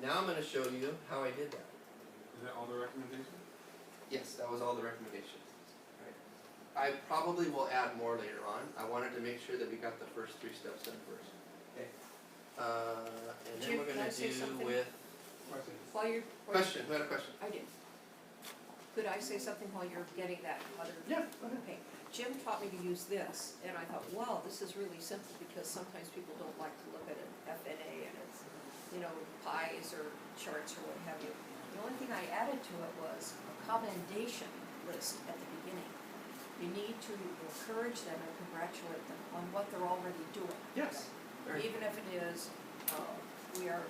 now I'm going to show you how I did that. Is that all the recommendations? Yes, that was all the recommendations. Right. I probably will add more later on. I wanted to make sure that we got the first three steps done first. Okay. And then Jim, we're can gonna I say do something? with While you're. question. Who had a question? I did. Could I say something while you're getting that other? Yeah, go ahead. Okay, Jim taught me to use this, and I thought, wow, this is really simple, because sometimes people don't like to look at an FNA and it's, pies or charts or what have you. The only thing I added to it was a commendation list at the beginning. You need to encourage them and congratulate them on what they're already doing. Yes. Very Even if it is, we're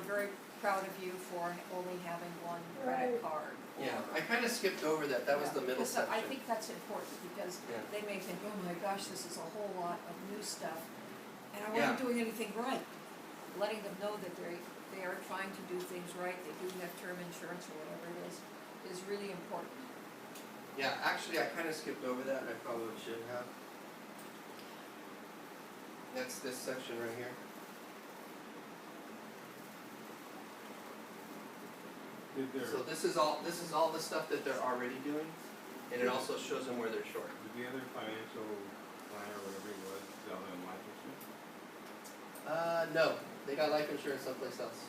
very proud of you for only having one credit card. Yeah, I kind of skipped over that. That was the middle Because section. I think that's important, because Yeah. they may think, oh my gosh, this is a whole lot of new stuff, and I Yeah. wasn't doing anything right. Letting them know that they are trying to do things right, they do have term insurance or whatever it is really important. Yeah, actually, I kind of skipped over that, and I probably should have. That's this section right here. Did their, So this is all the stuff that they're already doing, and it also shows them where they're short. did the other financial plan or whatever it was sell them life insurance? No, they got life insurance someplace else.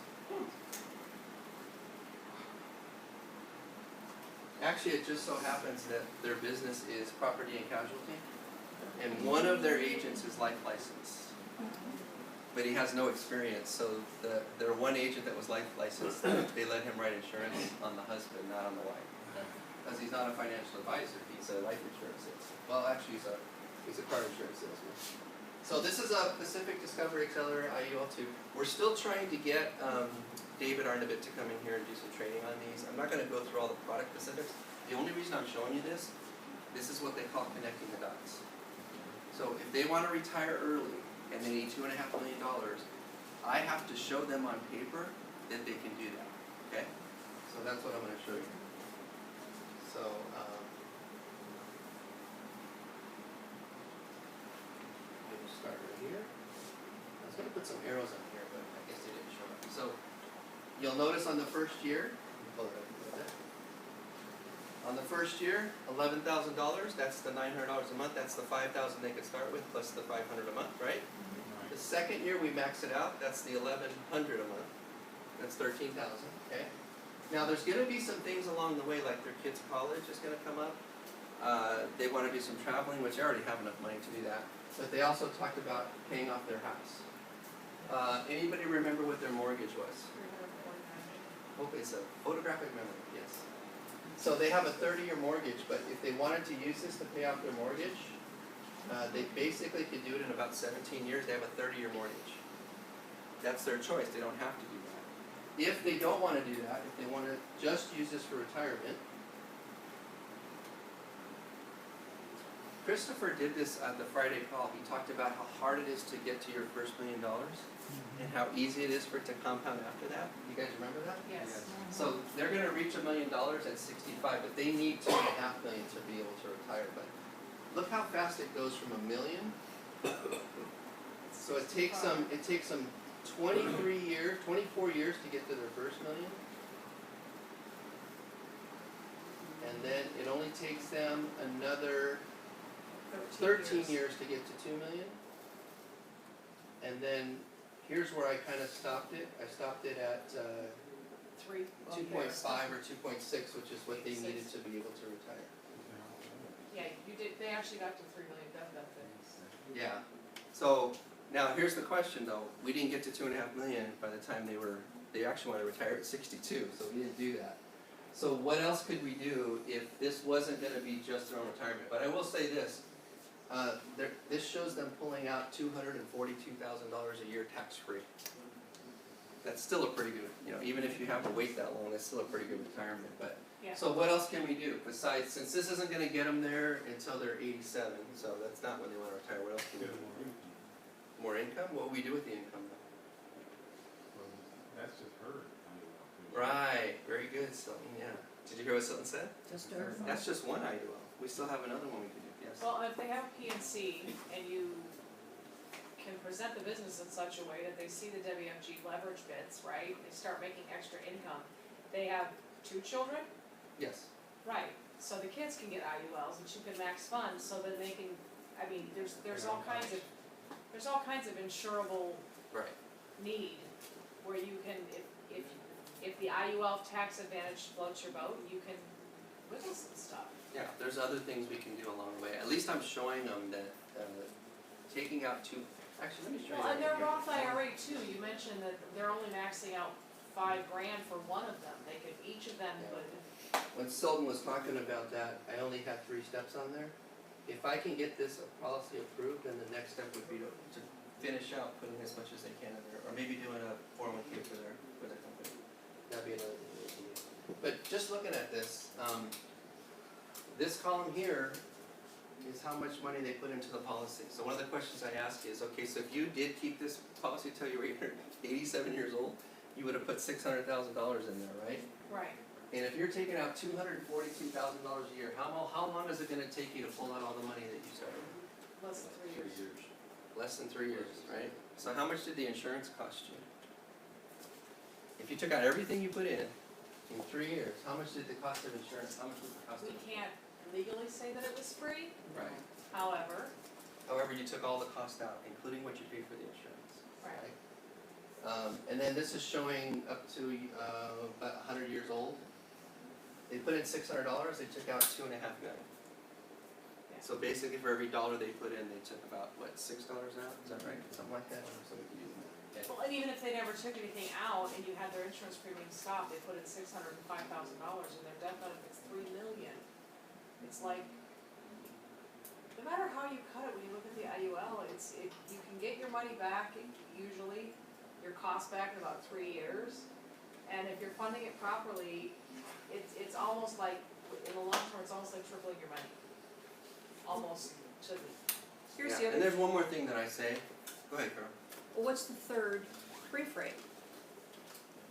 Actually, it just so happens that their business is property and casualty, and one of their agents is life licensed. But he has no experience, so their one agent that was life licensed, they let him write insurance on the husband, not on the wife. Because he's not a financial advisor, he's a life insurance salesman. Well, actually, he's a car insurance salesman. So this is a Pacific Discovery Accelerator IUL2. We're still trying to get David Arnabit to come in here and do some training on these. I'm not going to go through all the product specifics. The only reason I'm showing you this is what they call connecting the dots. So if they want to retire early and they need $2.5 million, I have to show them on paper that they can do that. Okay? So that's what I'm going to show you. So we'll start right here. I was going to put some arrows on here, but I guess they didn't show up. So you'll notice on the first year, let me pull it up a little bit. On the first year, $11,000, that's the $900 a month, that's the $5,000 they could start with, plus the $500 a month, right? The second year, we max it out, that's the $1,100 a month, that's $13,000, okay? Now, there's gonna be some things along the way, like their kids' college is gonna come up. They wanna do some traveling, which they already have enough money to do that, but they also talked about paying off their house. Anybody remember what their mortgage was? Hope it's a photographic memory, yes. So they have a 30-year mortgage, but if they wanted to use this to pay off their mortgage, they basically could do it in about 17 years. They have a 30-year mortgage. That's their choice. They don't have to do that. If they don't want to do that, if they want to just use this for retirement, Christopher did this at the Friday call. He talked about how hard it is to get to your first $1 million and how easy it is for it to compound after that. You guys remember that? Yes. So they're gonna reach $1 million at 65, but they need $2.5 million to be able to retire. But look how fast it goes from $1 million. So it takes them 24 years to get to their first $1 million. And then it only takes them another 13 years to get to $2 million. And then here's where I kind of stopped it. I stopped it at 2.5 or 2.6, which is what they needed to be able to retire. Yeah, you did, they actually got to 3 million death benefits. Yeah. So now here's the question though. We didn't get to 2.5 million by the time they actually wanted to retire at 62, so we didn't do that. So what else could we do if this wasn't going to be just their own retirement? But I will say this. This shows them pulling out $242,000 a year tax-free. That's still a pretty good, even if you have to wait that long, that's still a pretty good retirement. But Yeah. so what else can we do besides, since this isn't going to get them there until they're 87, so that's not when they want to retire. What else can we do? More income? What will we do with the income though? Well, that's just her. Right. Very good. So yeah. Did you hear what Sutton said? Just over. That's just one IUL. We still have another one we could do. Yes. Well, if they have PNC and you can present the business in such a way that they see the WFG leverage bits, right? They start making extra income. They have 2 children, Yes. right? So the kids can get IULs and you can max funds so that they can. I mean, there's all kinds of insurable Right. need where you can if the IUL tax advantage floats your boat, you can whittle some stuff. Yeah, there's other things we can do along the way. At least I'm showing them that taking out actually let me show you. Well, and their that here. Roth IRA too, you mentioned that they're only maxing out $5,000 for one of them. They could, each of them Yeah. could. When Selden was talking about that, I only had 3 steps on there. If I can get this policy approved, then the next step would be to finish out putting as much as they can in there, or maybe doing a 401k for their company. That'd be another thing we can do. But just looking at this, this column here is how much money they put into the policy. So one of the questions I ask is, okay, so if you did keep this policy till you were 87 years old, you would have put $600,000 in there, right? Right. And if you're taking out $242,000 a year, how long is it going to take you to pull out all the money that you started? Less than 3 years. Less than 3 years, right? So how much did the insurance cost you? If you took out everything you put in 3 years, how much did the cost of insurance? How much was the cost of We insurance? can't legally say that it was free, Right. however, However, you took all the cost out, including what you paid for the insurance. right. And then this is showing up to about 100 years old. They put in $600, they took out $2.5 million. Yeah. So basically for every dollar they put in, they took about, what, $6 out? Is that right? Something like that? So we could use that. Okay. Well, and even if they never took anything out and you had their insurance premium stop, they put in $605,000 and their death benefit's $3 million. It's like, no matter how you cut it, when you look at the IUL, you can get your money back usually, your cost back in about 3 years. And if you're funding it properly, it's almost like, in the long term, it's almost like tripling your money. Almost to the. Here's Yeah, the and other, there's one more thing that I say. Go ahead, Carol. what's the third brief rate?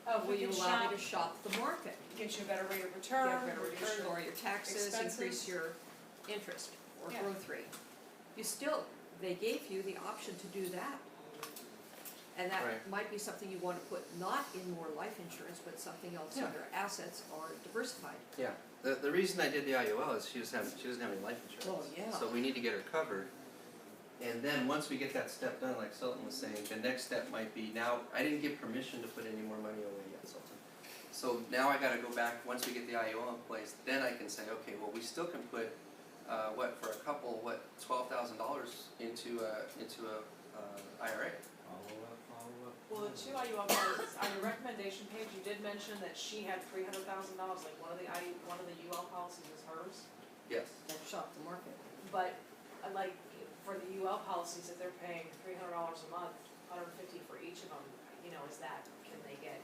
Oh, Will you allow me to shop the market? Get you a better rate of Get return, a better return, lower your taxes, expenses. increase your interest or Yeah. growth rate. They gave you the option to do that. And that Right. might be something you wanna put not in more life insurance, but something else Yeah. under assets or diversified. Yeah, the reason I did the IUL is she doesn't have any life insurance. Well, yeah. So we need to get her covered. And then once we get that step done, like Sultan was saying, the next step might be, now, I didn't give permission to put any more money away yet, Sultan. So now I gotta go back, once we get the IUL in place, then I can say, okay, well, we still can put, for a couple, $12,000 into a IRA. Follow up. Well, the two IUL policies, on your recommendation page, you did mention that she had $300,000, like one of the UL policies is hers. Yes. That shocked the market. But, like, for the UL policies, if they're paying $300 a month, $150 for each of them, you know, is that, can they get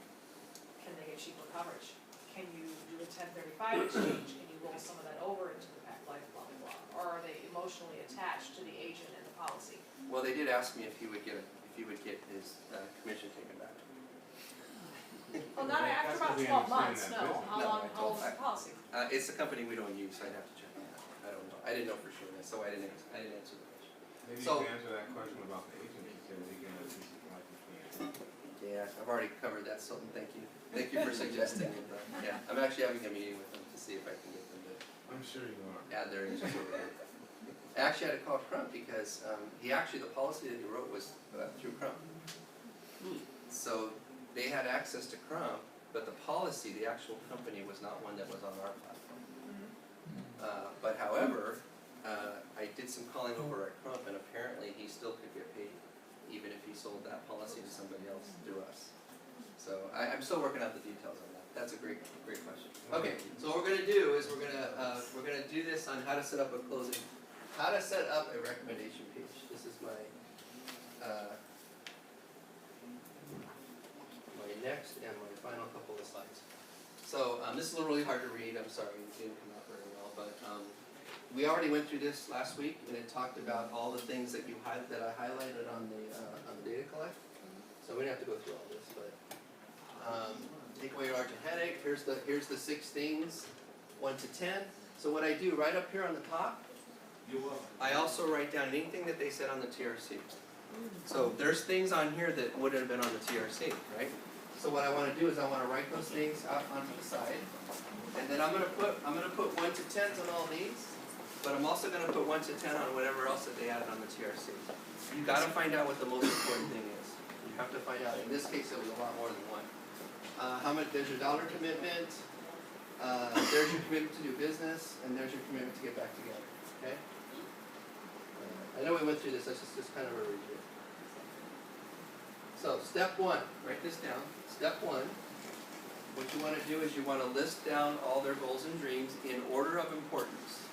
cheaper coverage? Can you do a 1035 exchange, can you roll some of that over into the Pac Life, blah, blah, blah? Or are they emotionally attached to the agent and the policy? Well, they did ask me if he would get his commission taken back. Well, not That's after about because we 12 understand months, that no. business. How No, long, I how told- old's the policy? It's a company we don't use, so I'd have to check on that. I don't know. I didn't know for sure, so I didn't answer the question. Maybe you So- can answer that question about the agent, you said they get a decent life insurance. Yeah, I've already covered that, Sultan, thank you. Thank you for suggesting it, but, yeah, I'm actually having a meeting with them to see if I can get them to I'm sure you are. add their agents over there. I actually had to call Crump because, the policy that he wrote was through Crump. So they had access to Crump, but the policy, the actual company, was not one that was on our platform. But however, I did some calling over at Crump, and apparently he still could get paid, even if he sold that policy to somebody else through us. So I'm still working out the details on that. That's a great question. Okay, so what we're gonna do is we're gonna do this on how to set up a how to set up a recommendation page. This is my next and my final couple of slides. So this is a little really hard to read. I'm sorry, it didn't come out very well, but we already went through this last week, and it talked about all the things that I highlighted on the data collect. So we don't have to go through all this, but take away your larger headache. Here's the 6 things, 1 to 10. So what I do right up here on the top, I also write down anything that they said on the TRC. So there's things on here that wouldn't have been on the TRC, right? So what I want to do is I want to write those things out onto the side, and then I'm going to put 1 to 10s on all these, but I'm also going to put 1 to 10 on whatever else that they added on the TRC. You got to find out what the most important thing is. You have to find out. In this case, it was a lot more than 1. How much? There's your dollar commitment. There's your commitment to do business, and there's your commitment to get back together. Okay. I know we went through this. That's just kind of a review. So step 1, write this down. Step 1. What you want to do is you want to list down all their goals and dreams in order of importance.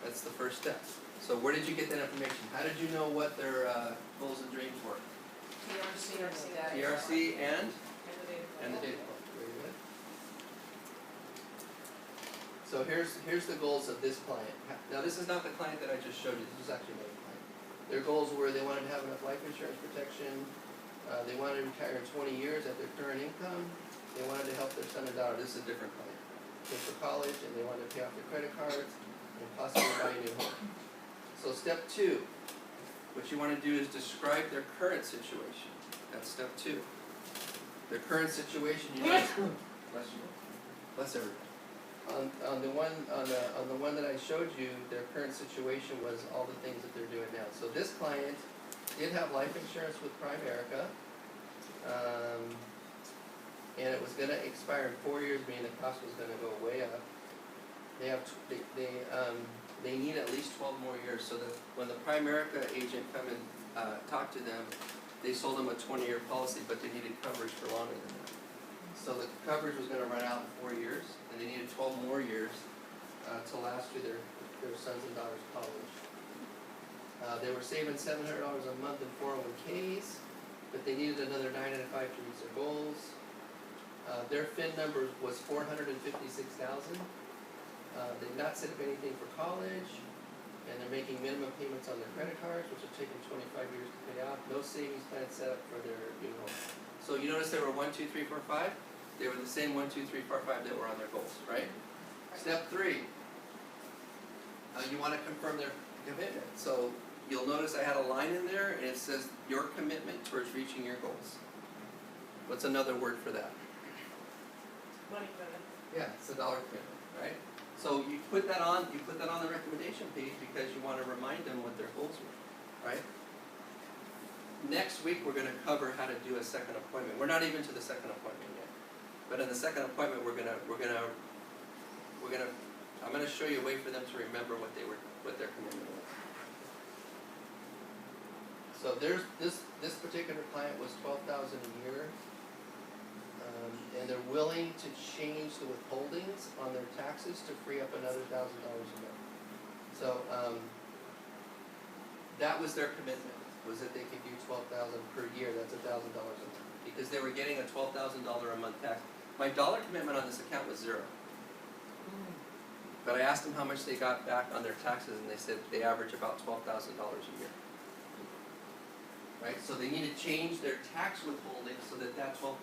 That's the first step. So where did you get that information? How did you know what their goals and dreams were? TRC data. TRC and And the data. the data point. Very good. So here's the goals of this client. Now this is not the client that I just showed you. This is actually another client. Their goals were they wanted to have enough life insurance protection. They wanted to retire in 20 years at their current income. They wanted to help their son and daughter. This is a different client. Pay for college, and they wanted to pay off their credit cards and possibly buy a new home. So step 2, what you want to do is describe their current situation. That's step 2. Their current situation. You know, bless you. Bless everybody. On the one that I showed you, their current situation was all the things that they're doing now. So this client did have life insurance with Primerica, and it was going to expire in 4 years, meaning the cost was going to go way up. They need at least 12 more years, so that when the Primerica agent come and talk to them, they sold them a 20-year policy, but they needed coverage for longer than that. So the coverage was going to run out in 4 years, and they needed 12 more years to last through their sons and daughters' college. They were saving $700 a month in 401ks, but they needed another 905 to reach their goals. Their FIN number was 456,000. They've not set up anything for college, and they're making minimum payments on their credit cards, which are taking 25 years to pay off. No savings plan set up for their new home. So you notice there were 1, 2, 3, 4, 5. They were the same 1, 2, 3, 4, 5 that were on their goals, right? Step 3. You want to confirm their commitment. So you'll notice I had a line in there and it says your commitment towards reaching your goals. What's another word for that? Money commitment. Yeah, it's a dollar commitment, right? So you put that on the recommendation page because you wanna remind them what their goals were, right? Next week, we're gonna cover how to do a second appointment. We're not even to the second appointment yet. But in the second appointment, I'm gonna show you a way for them to remember what their commitment was. So there's, this particular client was $12,000 a year. And they're willing to change the withholdings on their taxes to free up another $1,000 a month. So, that was their commitment, was that they could do $12,000 per year, that's $1,000 a month. Because they were getting a $12,000 a month tax. My dollar commitment on this account was 0. But I asked them how much they got back on their taxes, and they said they average about $12,000 a year. Right, so they need to change their tax withholding so that that $12,000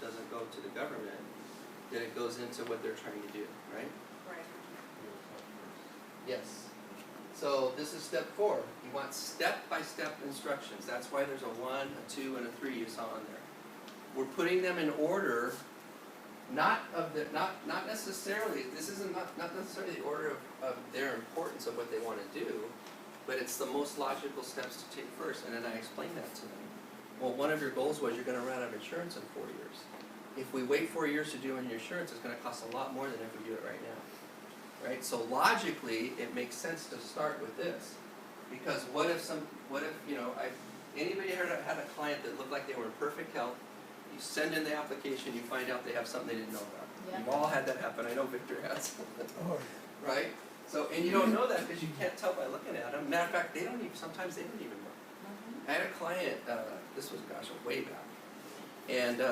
doesn't go to the government, that it goes into what they're trying to do, right? Right. Yes. So this is step 4. You want step-by-step instructions. That's why there's a 1, a 2, and a 3 you saw on there. We're putting them in order, not necessarily, this isn't not necessarily the order of their importance of what they want to do, but it's the most logical steps to take first, and then I explained that to them. Well, one of your goals was you're gonna run out of insurance in 4 years. If we wait 4 years to do your insurance, it's gonna cost a lot more than if we do it right now. Right, so logically, it makes sense to start with this. Because what if, anybody had a client that looked like they were in perfect health, you send in the application, you find out they have something they didn't know about. Yeah. You've all had that happen, I know Victor has. Oh, Right? So, and you don't know that because you can't tell by looking at them. Matter of fact, sometimes they don't even know. I had a client, this was, way back. And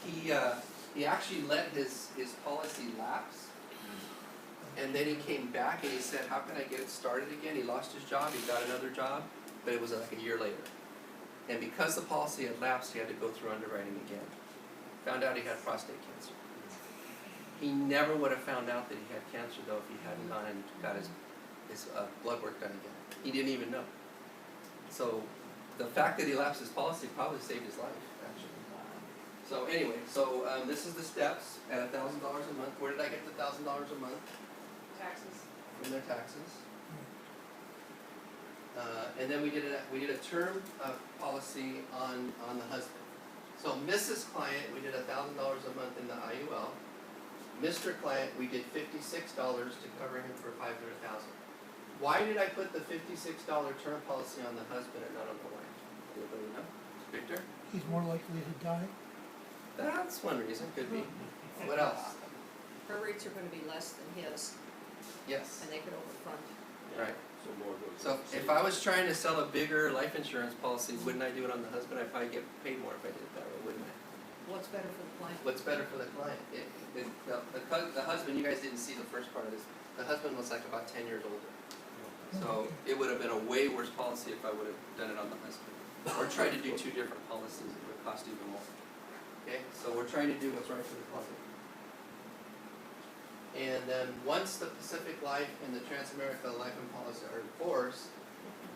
he actually let his policy lapse. And then he came back and he said, how can I get it started again? He lost his job, he got another job, but it was like a year later. And because the policy had lapsed, he had to go through underwriting again. Found out he had prostate cancer. He never would have found out that he had cancer though if he hadn't gone and got his blood work done again. He didn't even know. So the fact that he lapsed his policy probably saved his life, actually. So anyway, this is the steps at $1,000 a month. Where did I get the $1,000 a month? Taxes. From their taxes. And then we did a term policy on the husband. So Mrs. Client, we did $1,000 a month in the IUL. Mr. Client, we did $56 to cover him for $500,000. Why did I put the $56 term policy on the husband and not on the wife? Anybody know? Victor? he's more likely to die. That's one reason, could be. What else? Her rates are gonna be less than his, Yes, and they could overfund. right. So more goes. So if I was trying to sell a bigger life insurance policy, wouldn't I do it on the husband? I'd probably get paid more if I did it that way, wouldn't I? What's better for the client? What's better for the client? The husband, you guys didn't see the first part of this, the husband was like about 10 years older. So it would have been a way worse policy if I would have done it on the husband. Or tried to do 2 different policies, it would cost even more. Okay, so we're trying to do what's right for the client. And then once the Pacific Life and the Transamerica Life and Policy are in force,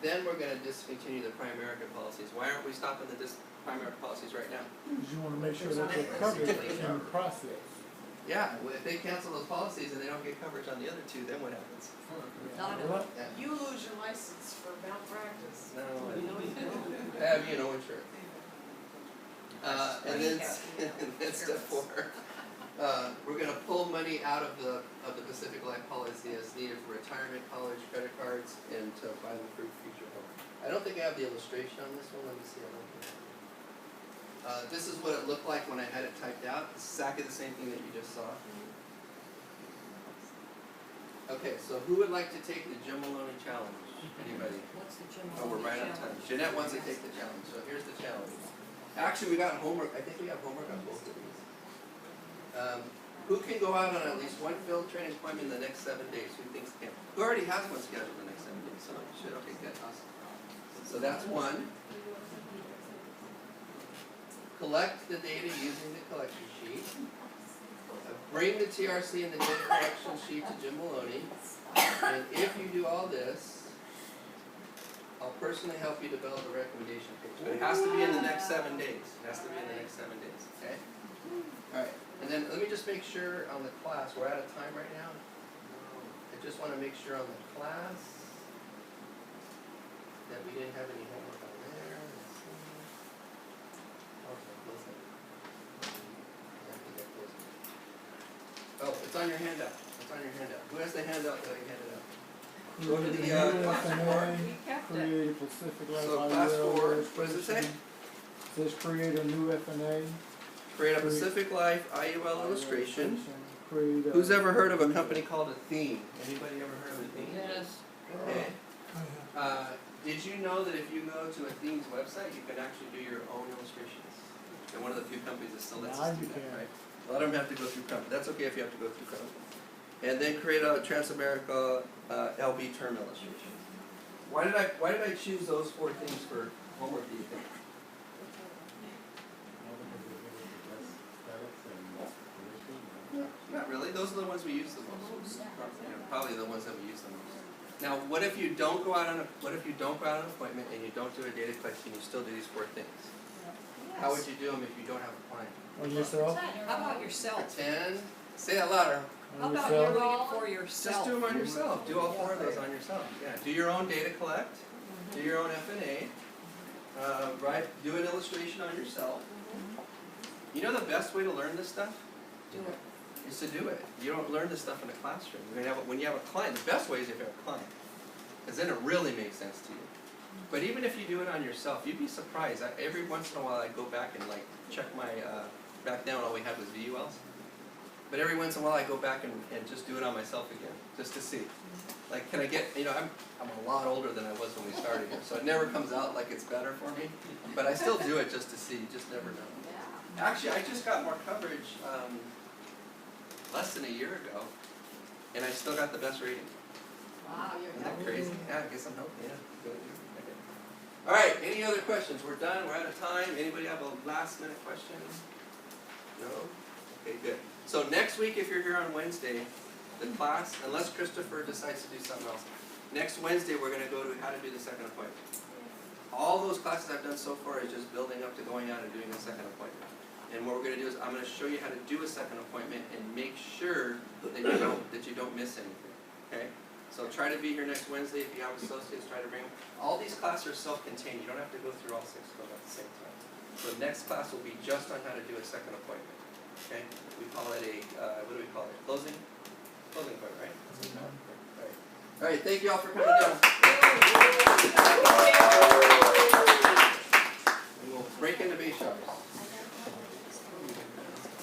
then we're gonna discontinue the Primerica policies. Why aren't we stopping the Primerica policies right now? Because you wanna make sure that they're covered in the process. Yeah, well, if they cancel those policies and they don't get coverage on the other 2, then what happens? Not Well, Yeah. You lose your license for malpractice. No, You know you don't. have you no insurance. And then step 4, we're gonna pull money out of the Pacific Life policy as needed for retirement, college, credit cards, and to buy them for future home. I don't think I have the illustration on this one, let me see, I don't think. This is what it looked like when I had it typed out, it's exactly the same thing that you just saw. Okay, so who would like to take the Jim Maloney challenge? Anybody? What's the Jim Oh, we're Maloney right on time. challenge? Jeanette wants to take the challenge, so here's the challenge. Actually, we got homework, I think we have homework on both of these. Who can go out on at least one field training appointment in the next 7 days? Who thinks can? Who already has one scheduled in the next 7 days? So should, okay, good, awesome. So that's one. Collect the data using the collection sheet. Bring the TRC and the data collection sheet to Jim Maloney. And if you do all this, personally help you develop a recommendation page, but it has to be in the next 7 days, it has to be in the next 7 days, okay? Alright, and then let me just make sure on the class, we're out of time right now. I just wanna make sure on the class that we didn't have any homework on there, let's see. Okay, close it. I think I closed it. Oh, it's on your handout, it's on your handout. Who has the handout that I handed out? Go to the, class report. We kept it. Create a Pacific Life So class IUL 4, what does it say? illustration. Says create a new FNA. Create a Pacific Life IUL illustration. Create a. Who's ever heard of a company called a theme? Anybody ever heard of a theme? Yes. Okay. Did you know that if you go to a theme's website, you can actually do your own illustrations? And one of the few companies that still lets us Now do you that, can. right? A lot of them have to go through company. That's okay if you have to go through company. And then create a Transamerica LB term illustration. Why did I choose those 4 things for homework, do you think? Not really. Those are the ones we use the most. You know, probably the ones that we use the most. Now, what if you don't go out on an appointment and you don't do a data collection, you still do these 4 things? How would you do them if you don't have a client? On yourself? How about yourself? 10. Say it louder. How On about yourself? doing it for yourself? Just do them on yourself. Do all 4 of those on yourself. Yeah. Do your own data collect. Do your own FNA. Right. Do an illustration on yourself. You know the best way to learn this stuff? Do it. Is to do it. You don't learn this stuff in a classroom. When you have a client, the best way is if you have a client, because then it really makes sense to you. But even if you do it on yourself, you'd be surprised. Every once in a while I go back and like check my, back then all we had was VULs. But every once in a while I go back and just do it on myself again, just to see. Like, can I get, I'm a lot older than I was when we started here, so it never comes out like it's better for me. But I still do it just to see, you just never know. Actually, I just got more coverage, less than a year ago, and I still got the best rating. Wow, you're Isn't that helping. crazy? Yeah, I guess I'm helping, yeah. Good. Okay. All right, any other questions? We're done, we're out of time. Anybody have a last minute question? No? Okay, good. So next week, if you're here on Wednesday, the class, unless Christopher decides to do something else, next Wednesday, we're gonna go to how to do the second appointment. All those classes I've done so far is just building up to going out and doing a second appointment. And what we're gonna do is I'm gonna show you how to do a second appointment and make sure that you don't miss anything. Okay? So try to be here next Wednesday. If you have associates, try to bring them. All these classes are self-contained. You don't have to go through all 6 of them at the same time. So the next class will be just on how to do a second appointment. Okay? We call it a what do we call it? Closing appointment, right? That's what we call it. All right. All right, thank you all for coming down.